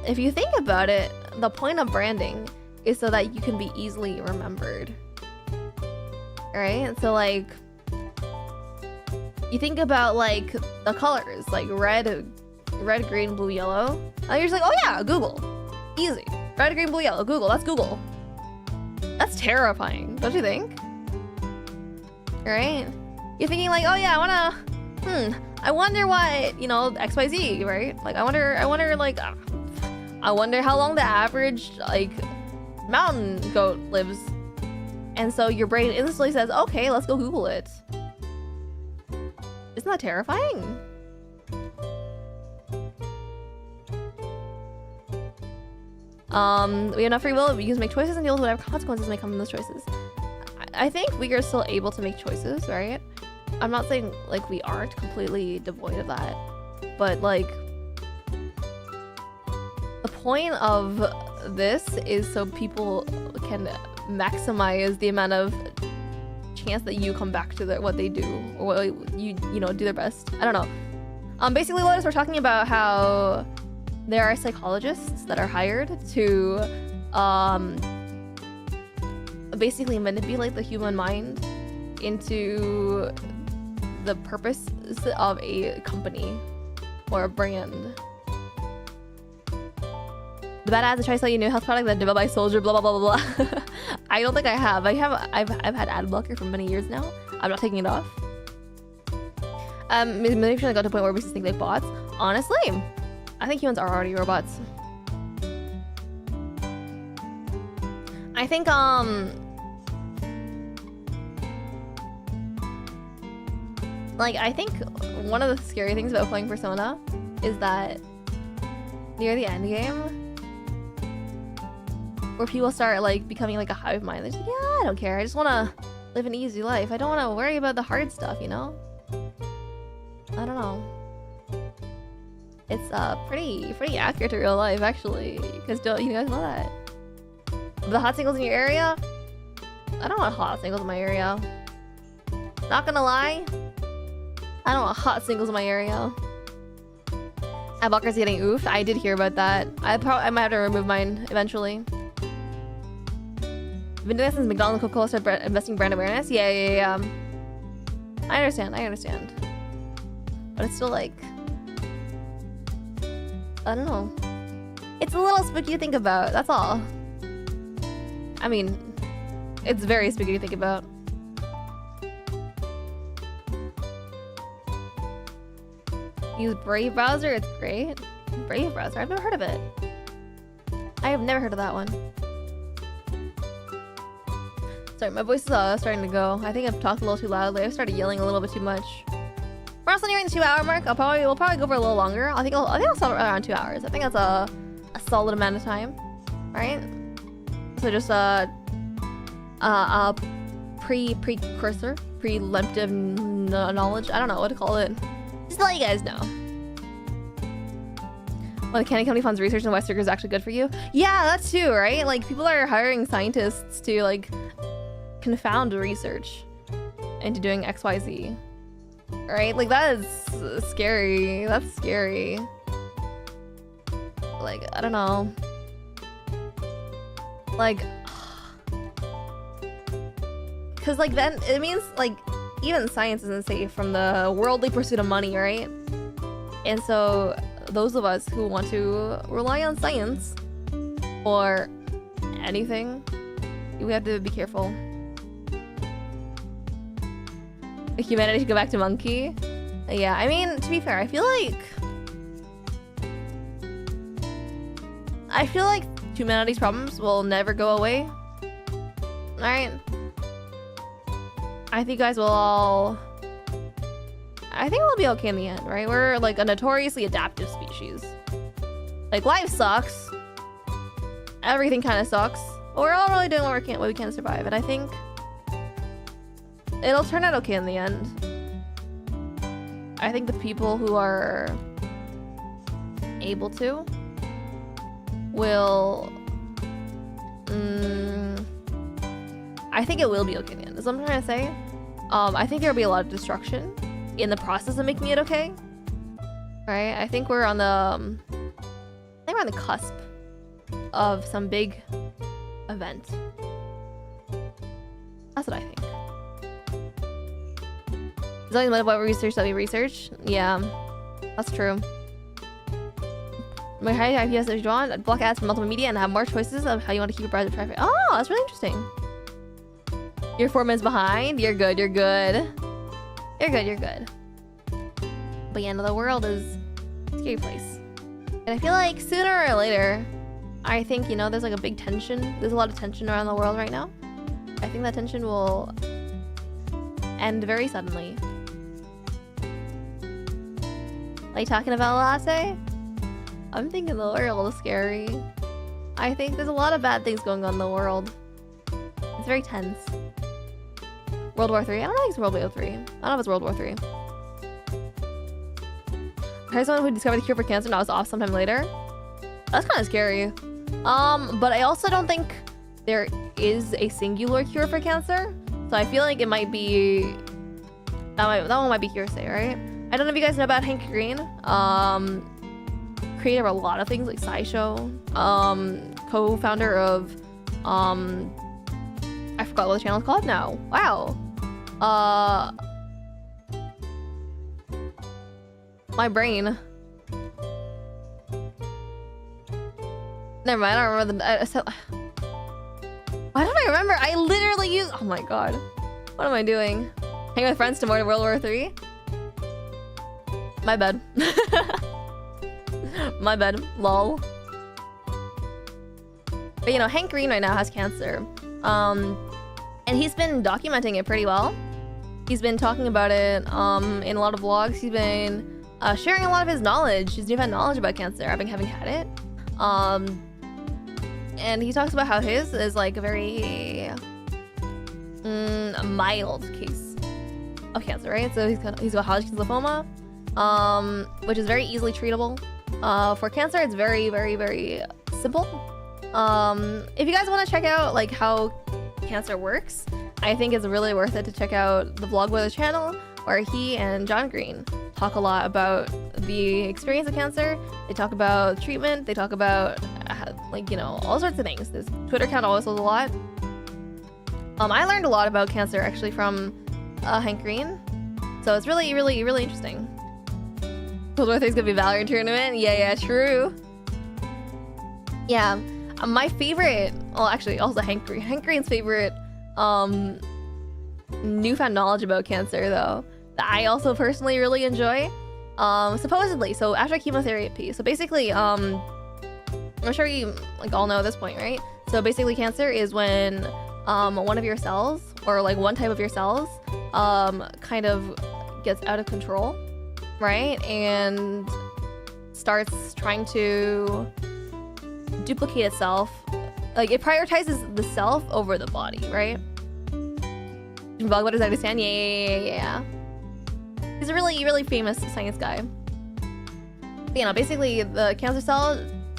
if you think about it, the point of branding is so that you can be easily remembered, right? And so, like, you think about like the colors, like red, green, blue, yellow. And you're just like, oh yeah, Google, easy. Red, green, blue, yellow, Google. That's Google. That's terrifying, don't you think? Right? You're thinking like, oh yeah, I wonder what, you know, XYZ, right? Like, I wonder how long the average like mountain goat lives. And so your brain instantly says, okay, let's go Google it. Isn't that terrifying? We have enough free will. We can make choices and deal with whatever consequences may come from those choices. I think we are still able to make choices, right? I'm not saying like we aren't completely devoid of that, but like, the point of this is so people can maximize the amount of chance that you come back to what they do, or what you know, do their best. I don't know. Basically what is, we're talking about how there are psychologists that are hired to basically manipulate the human mind into the purpose of a company or a brand. The bad ads to try to sell you a new health product that developed by Soldier, blah blah blah blah blah. I don't think I have. I've had ad blocker for many years now. I'm not taking it off. Manipulation got to the point where we just think like bots. Honestly, I think humans are already robots. I think like, I think one of the scary things about playing Persona is that near the end game, where people start like becoming like a hive mind. They're just like, yeah, I don't care. I just want to live an easy life. I don't want to worry about the hard stuff, you know? I don't know. It's pretty accurate to real life, actually. Because don't you guys know that? The hot singles in your area? I don't want hot singles in my area. Not gonna lie, I don't want hot singles in my area. Adblocker's getting oofed. I did hear about that. I might have to remove mine eventually. been doing that since McDonald's and Coca-Cola started investing brand awareness. Yeah. I understand. But it's still like, I don't know. It's a little spooky to think about, that's all. I mean, it's very spooky to think about. Use Brave browser, it's great. Brave browser, I've never heard of it. I have never heard of that one. Sorry, my voice is starting to go. I think I've talked a little too loudly. I've started yelling a little bit too much. We're also nearing the 2-hour mark. We'll probably go for a little longer. I think I'll stop around 2 hours. I think that's a solid amount of time, right? So just precursor, preemptive knowledge. I don't know what to call it. Just to let you guys know. Well, the Candy Company funds research and why sugar is actually good for you. Yeah, that's too, right? Like, people are hiring scientists to, like, confound research into doing XYZ. Right? Like, that is scary. That's scary. Like, I don't know. Like, because, like, then it means, like, even science isn't safe from the worldly pursuit of money, right? And so those of us who want to rely on science or anything, we have to be careful. Humanity should go back to monkey. Yeah, I mean, to be fair, I feel like humanity's problems will never go away. Alright? I think you guys will all... I think we'll be okay in the end, right? We're like a notoriously adaptive species. Like, life sucks. Everything kind of sucks. But we're all really doing what we can to survive. And I think it'll turn out okay in the end. I think the people who are able to will... I think it will be okay in the end. That's what I'm trying to say. I think there'll be a lot of destruction in the process of making it okay. Right? I think we're on the... cusp of some big event. That's what I think. There's only what research that we research. Yeah, that's true. My high IPS is drawn, block ads from multiple media, and have more choices of how you want to keep your browser traffic. Oh, that's really interesting. You're 4 minutes behind. You're good. You're good. But yeah, no, the world is a scary place. And I feel like sooner or later, I think, you know, there's like a big tension. There's a lot of tension around the world right now. I think that tension will end very suddenly. Like talking about latte? I'm thinking the world is scary. I think there's a lot of bad things going on in the world. It's very tense. World War 3? I don't know if it's World War 3. I don't know if it's World War 3. There's someone who discovered the cure for cancer and I was off sometime later. That's kind of scary. But I also don't think there is a singular cure for cancer. So I feel like it might be... That one might be hearsay, right? I don't know if you guys know about Hank Green. Creator of a lot of things like SciShow. Co-founder of... I forgot what the channel's called now. Wow. My brain. Never mind, I don't remember the... Why don't I remember? I literally used... Oh my god. What am I doing? Hang with friends to more to World War 3? My bad. My bad. Lol. But you know, Hank Green right now has cancer. And he's been documenting it pretty well. He's been talking about it in a lot of vlogs. He's been sharing a lot of his knowledge, his newfound knowledge about cancer, having had it. And he talks about how his is like a very mild case of cancer, right? So he's got Hodgkin's lymphoma, which is very easily treatable. For cancer, it's very, very, very simple. If you guys want to check out like how cancer works, I think it's really worth it to check out the Vlogweather channel, where he and John Green talk a lot about the experience of cancer. They talk about treatment. They talk about like, you know, all sorts of things. This Twitter account always does a lot. I learned a lot about cancer actually from Hank Green, so it's really interesting. Cold War 3's gonna be Valorant tournament. Yeah, true. Yeah, my favorite. Well, actually, also Hank Green's favorite newfound knowledge about cancer, though, that I also personally really enjoy. Supposedly, so after chemotherapy, so basically, I'm sure you like all know at this point, right? So basically, cancer is when one of your cells, or like one type of your cells, kind of gets out of control, right? And starts trying to duplicate itself. Like, it prioritizes the self over the body, right? What does that understand? Yeah. He's a really famous science guy. You know, basically, the cancer cell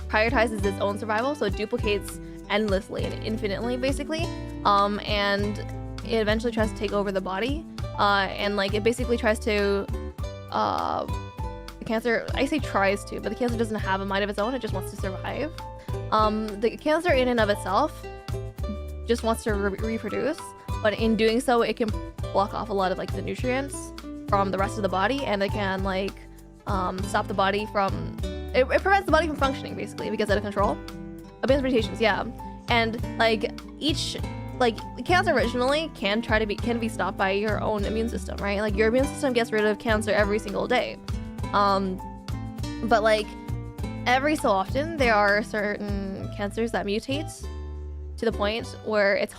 prioritizes its own survival, so it duplicates endlessly and infinitely, basically. And it eventually tries to take over the body. And like, it basically tries to, the cancer, I say tries to, but the cancer doesn't have a mind of its own, it just wants to survive. The cancer in and of itself just wants to reproduce, but in doing so, it can block off a lot of like the nutrients from the rest of the body, and it can like stop the body from, it prevents the body from functioning, basically, if it gets out of control. Advanced mutations, yeah. And like each, like cancer originally can be stopped by your own immune system, right? Like your immune system gets rid of cancer every single day. But like every so often there are certain cancers that mutate to the point where it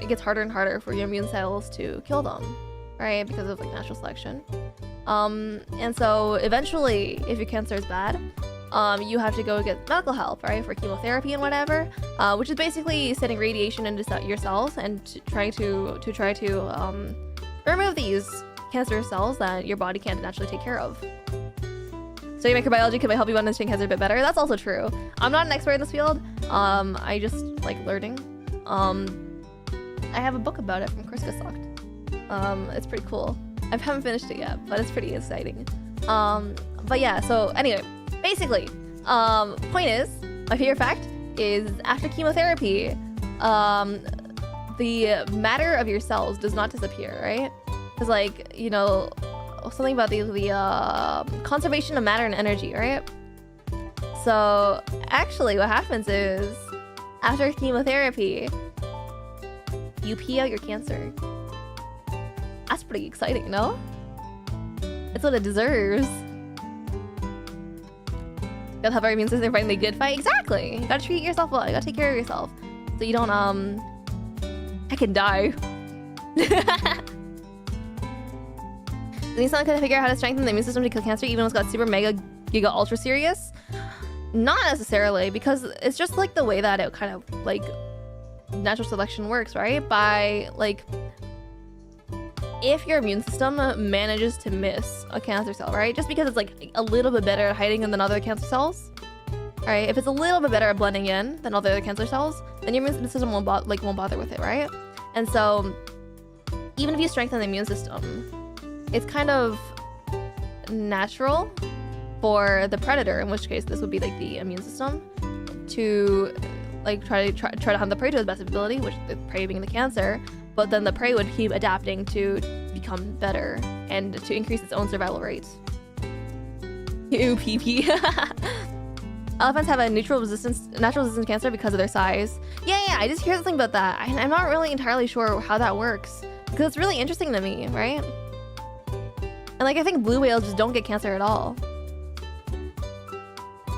gets harder and harder for your immune cells to kill them, right? Because of like natural selection. And so eventually, if your cancer is bad, you have to go get medical help, right, for chemotherapy and whatever, which is basically sending radiation into your cells and trying to remove these cancer cells that your body can't naturally take care of. Studying microbiology could help you understand cancer a bit better. That's also true. I'm not an expert in this field. I just like learning. I have a book about it from Kriska. It's pretty cool. I haven't finished it yet, but it's pretty exciting. But yeah, so anyway, basically, point is, my favorite fact is after chemotherapy, the matter of your cells does not disappear, right? Because like, you know, something about the conservation of matter and energy, right? So actually what happens is, after chemotherapy, you pee out your cancer. That's pretty exciting, no? It's what it deserves. Gotta have our immune system fighting the good fight. Exactly. You gotta treat yourself well. You gotta take care of yourself, so you don't I can die. Think someone could figure out how to strengthen the immune system to kill cancer even when it's got super mega giga ultra serious? Not necessarily, because it's just like the way that it kind of like natural selection works, right? By like, if your immune system manages to miss a cancer cell, right? Just because it's like a little bit better at hiding than other cancer cells, right? If it's a little bit better at blending in than other cancer cells, then your immune system won't bother with it, right? And so even if you strengthen the immune system, it's kind of natural for the predator, in which case this would be like the immune system, to like try to hunt the prey to its best ability, which the prey being the cancer. But then the prey would keep adapting to become better and to increase its own survival rate. Ew, pee. Elephants have a natural resistance cancer because of their size. Yeah, I just hear something about that. I'm not really entirely sure how that works, because it's really interesting to me, right? And like, I think blue whales just don't get cancer at all.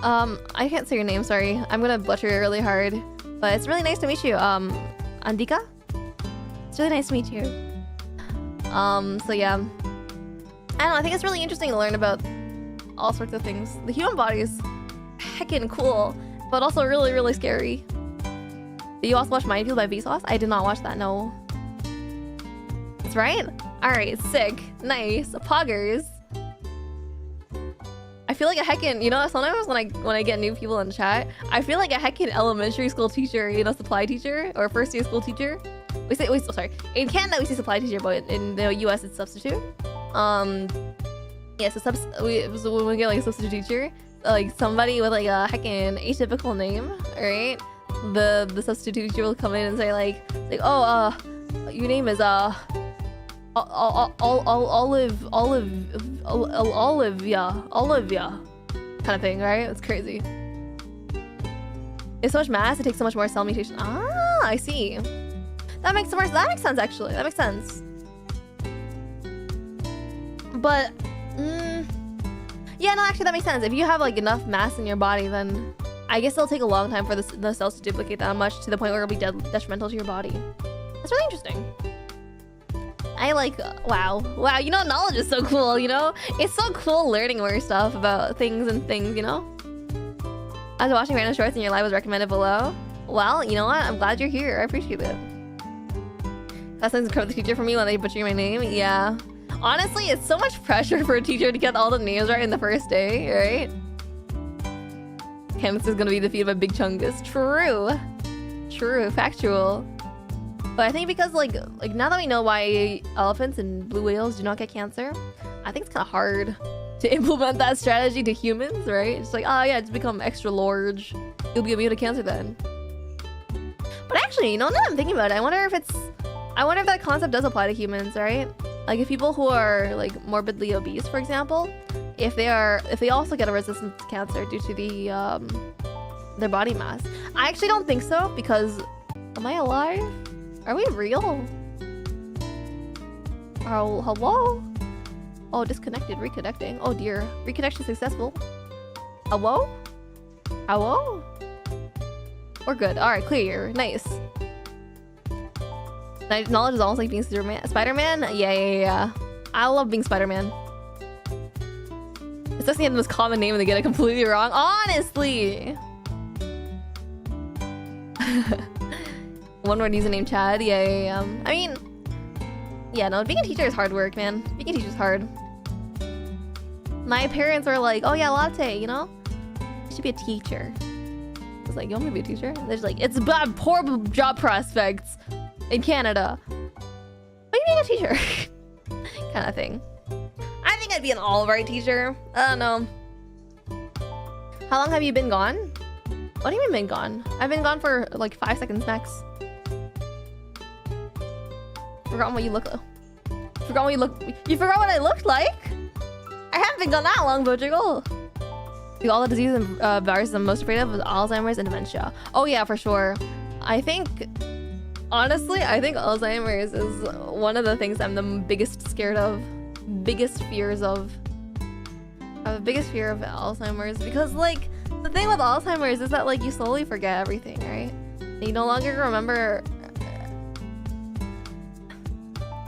I can't say your name, sorry. I'm gonna butcher it really hard. But it's really nice to meet you. Andika? It's really nice to meet you. So yeah. I don't know, I think it's really interesting to learn about all sorts of things. The human body is heckin' cool, but also really scary. Did you also watch Minefield by Vsauce? I did not watch that, no. That's right? Alright, sick. Nice. Poggers. I feel like a heckin', you know, sometimes when I get new people in chat, I feel like a heckin' elementary school teacher, you know, supply teacher, or first year school teacher. Sorry. In Canada we say supply teacher, but in the US it's substitute. Yeah, so when we get like a substitute teacher, like somebody with like a heckin' atypical name, right? The substitute teacher will come in and say like, oh, Your name is Olivia kind of thing, right? It's crazy. It's so much mass, it takes so much more cell mutation. Ah, I see. That makes sense. That makes sense, actually. That makes sense. But, yeah, no, actually, that makes sense. If you have like enough mass in your body, then I guess it'll take a long time for the cells to duplicate that much to the point where it'll be detrimental to your body. That's really interesting. I like, wow, you know, knowledge is so cool, you know? It's so cool learning more stuff about things, you know? I was watching random shorts and your live was recommended below. Well, you know what? I'm glad you're here. I appreciate it. That's the teacher for me when they butcher my name. Yeah. Honestly, it's so much pressure for a teacher to get all the names right in the first day, right? Candace is gonna be defeated by Big Chungus. True. True. Factual. But I think because like now that we know why elephants and blue whales do not get cancer, I think it's kind of hard to implement that strategy to humans, right? It's like, oh yeah, just become extra large. You'll be immune to cancer then. But actually, you know, now that I'm thinking about it, I wonder if that concept does apply to humans, right? Like if people who are like morbidly obese, for example, if they also get a resistance to cancer due to their body mass. I actually don't think so because, am I alive? Are we real? Oh, hello? Oh, disconnected, reconnecting. Oh dear, reconnection successful. Hello? Hello? We're good. All right, clear. Nice. Knowledge is almost like being Spider-Man. Yeah. I love being Spider-Man. Especially in the most common name and they get it completely wrong. Honestly. One word username Chad. Yeah. I mean, yeah, no, being a teacher is hard work, man. Being a teacher is hard. My parents were like, oh yeah, latte, you know? You should be a teacher. I was like, you want me to be a teacher? And they're just like, it's bad, poor job prospects in Canada. What do you mean a teacher? Kind of thing. I think I'd be an alright teacher. I don't know. How long have you been gone? What do you mean been gone? I've been gone for like 5 seconds max. Forgotten what you look like. You forgot what I looked like? I haven't been gone that long, Bojiggle. All the diseases and viruses I'm most afraid of is Alzheimer's and dementia. Oh yeah, for sure. Honestly, I think Alzheimer's is one of the things I'm the biggest scared of. Biggest fears of. I have the biggest fear of Alzheimer's because like, the thing with Alzheimer's is that like you slowly forget everything, right? And you no longer remember.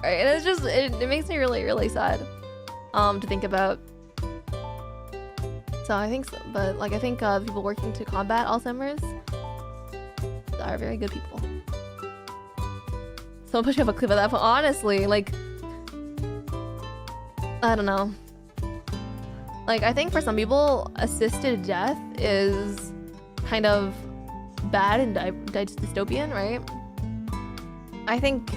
Right, and it's just, it makes me really, really sad to think about. So I think so, but like I think people working to combat Alzheimer's are very good people. Someone push me up a clip of that, but honestly, like, I don't know. Like, I think for some people, assisted death is kind of bad and dystopian, right? I think,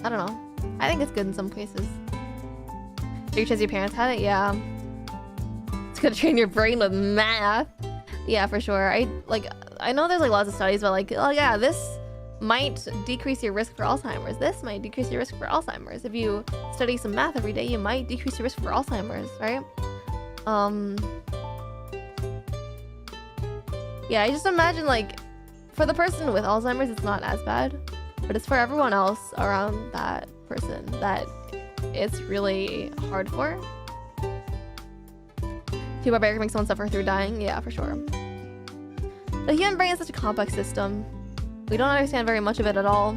I don't know. I think it's good in some cases. Because your parents had it, yeah. It's gonna train your brain with math. Yeah, for sure. I know there's like lots of studies about like, oh yeah, this might decrease your risk for Alzheimer's. This might decrease your risk for Alzheimer's. If you study some math every day, you might decrease your risk for Alzheimer's, right? Yeah, I just imagine like, for the person with Alzheimer's, it's not as bad, but it's for everyone else around that person that it's really hard for. Too barbaric makes someone suffer through dying. Yeah, for sure. The human brain is such a complex system. We don't understand very much of it at all.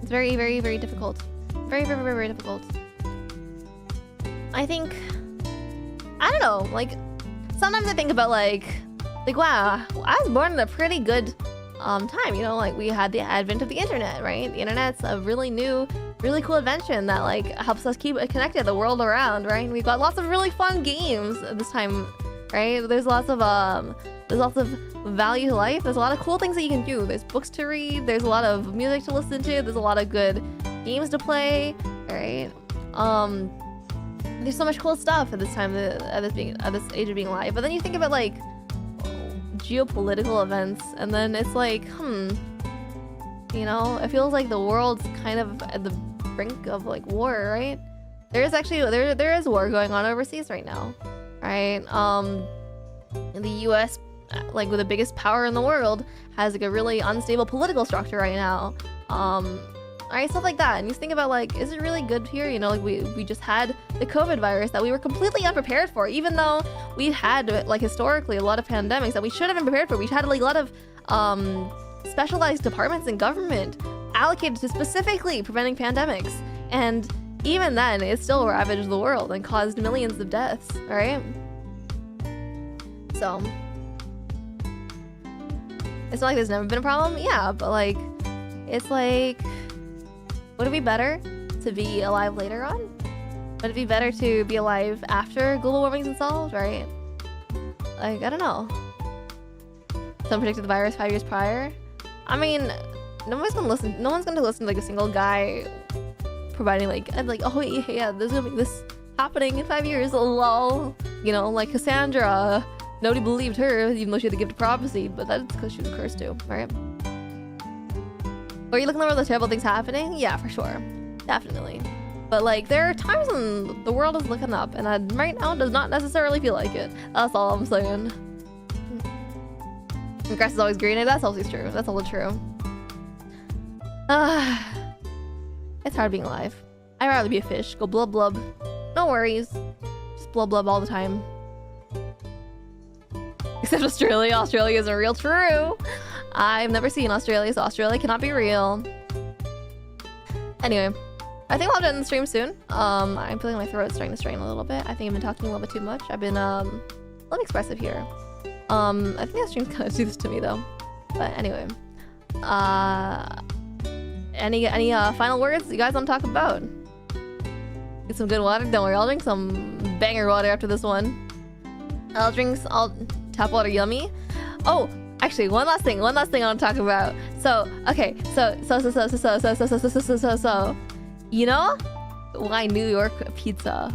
It's very, very, very difficult. Very, very, very, very difficult. I think, I don't know, like, sometimes I think about like, wow, I was born in a pretty good time, you know, like we had the advent of the internet, right? The internet's a really new, really cool invention that like helps us keep connected the world around, right? And we've got lots of really fun games at this time, right? There's lots of value to life. There's a lot of cool things that you can do. There's books to read. There's a lot of music to listen to. There's a lot of good games to play, right? There's so much cool stuff at this time, at this age of being alive. But then you think about like geopolitical events, and then it's like, you know, it feels like the world's kind of at the brink of like war, right? There is war going on overseas right now, right? In the U.S., like with the biggest power in the world, has like a really unstable political structure right now. Alright, stuff like that. And you think about like, is it really good here? You know, like we just had the COVID virus that we were completely unprepared for, even though we had like historically a lot of pandemics that we should have been prepared for. We had like a lot of specialized departments in government allocated to specifically preventing pandemics. And even then, it still ravaged the world and caused millions of deaths, alright? So, it's not like there's never been a problem, yeah, but like, it's like, would it be better to be alive later on? Would it be better to be alive after global warming's been solved, right? Like, I don't know. Someone predicted the virus 5 years prior. I mean, no one's gonna listen to like a single guy providing like, oh yeah, there's gonna be this happening in 5 years, lol. You know, like Cassandra, nobody believed her, even though she had the gift of prophecy, but that's because she was cursed too, right? Are you looking over the terrible things happening? Yeah, for sure. Definitely. But like, there are times when the world is looking up, and that right now does not necessarily feel like it. That's all I'm saying. The grass is always greener. That's always true. That's all true. It's hard being alive. I'd rather be a fish. Go blub blub. No worries. Just blub blub all the time. Except Australia. Australia isn't real. True. I've never seen Australia, so Australia cannot be real. Anyway, I think I'll end the stream soon. I'm feeling my throat's starting to strain a little bit. I think I've been talking a little bit too much. I've been a little expressive here. I think that stream's kind of do this to me though. But anyway, any final words you guys want to talk about? Get some good water. Don't worry, I'll drink some banger water after this one. I'll tap water, yummy. Oh, actually, one last thing I want to talk about. So, okay, so, you know why New York pizza?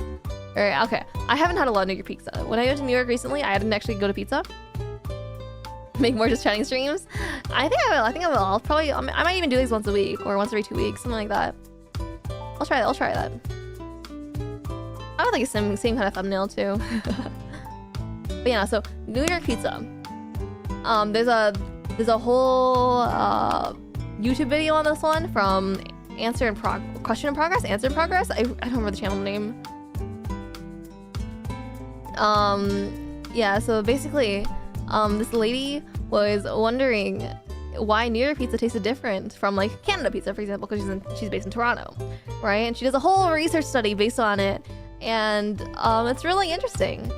Alright, okay. I haven't had a lot of New York pizza. When I went to New York recently, I didn't actually go to pizza. Make more just chatting streams. I think I will. I'll probably, I might even do these once a week or once every 2 weeks, something like that. I'll try that. I would like a same kind of thumbnail too. But yeah, so New York pizza. There's a whole YouTube video on this one from Question in Progress. Answer in Progress. I don't remember the channel name. Yeah, so basically, this lady was wondering why New York pizza tasted different from like Canada pizza, for example, because she's based in Toronto, right? And she does a whole research study based on it, and it's really interesting.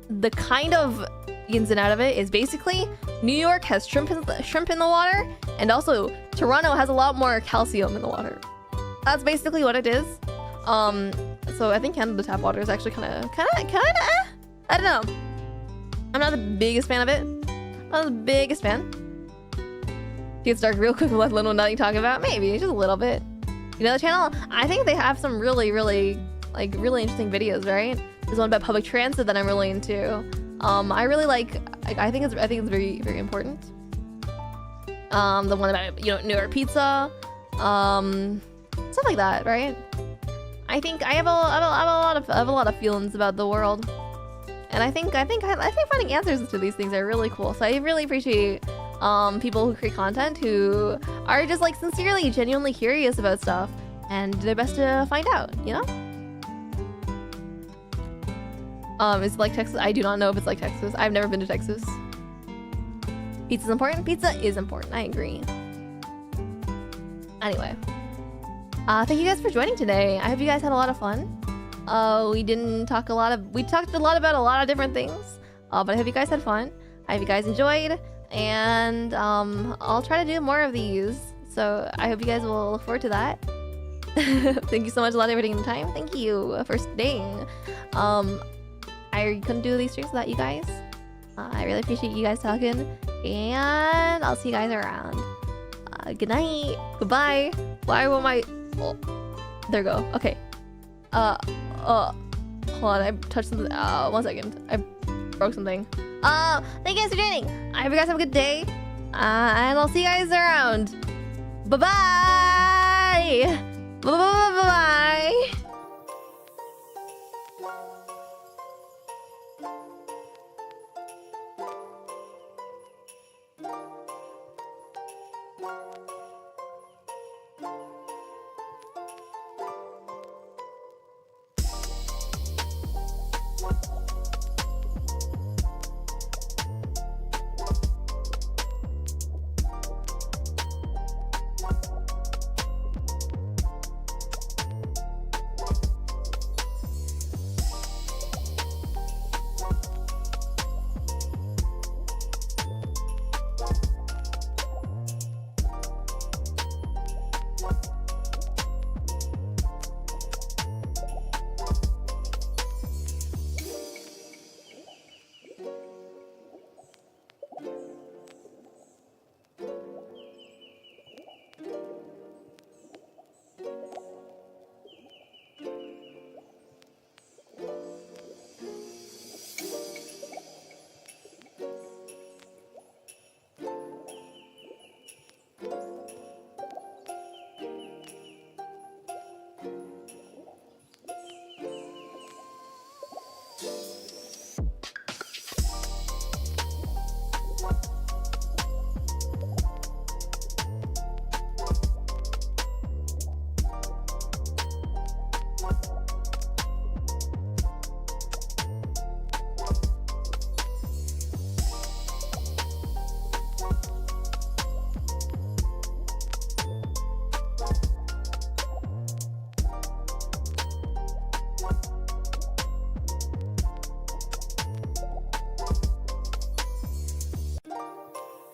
The kind of ins and out of it is basically New York has shrimp in the water, and also Toronto has a lot more calcium in the water. That's basically what it is. So I think Canada tap water is actually kind of I don't know. I'm not the biggest fan of it. Not the biggest fan. Gets dark real quick, let alone nothing talking about. Maybe just a little bit. You know the channel? I think they have some really interesting videos, right? There's one about public transit that I'm really into. I really like. I think it's very, very important. The one about, you know, New York pizza, stuff like that, right? I think I have a lot of feelings about the world, and I think finding answers to these things are really cool. So I really appreciate people who create content who are just like sincerely, genuinely curious about stuff and do their best to find out. You know. Is it like Texas? I do not know if it's like Texas. I've never been to Texas. Pizza's important? Pizza is important. I agree. Anyway. Thank you guys for joining today. I hope you guys had a lot of fun. We talked a lot about a lot of different things. But I hope you guys had fun. I hope you guys enjoyed. And I'll try to do more of these. So I hope you guys will look forward to that. Thank you so much, a lot for taking the time. Thank you for staying. I couldn't do these streams without you guys. I really appreciate you guys talking, and I'll see you guys around. Good night. Goodbye. Why won't my... Oh, there we go. Okay. Hold on. I touched something. 1 second. broke something. Thank you guys for joining. I hope you guys have a good day. And I'll see you guys around. Bye-bye. Bye-bye.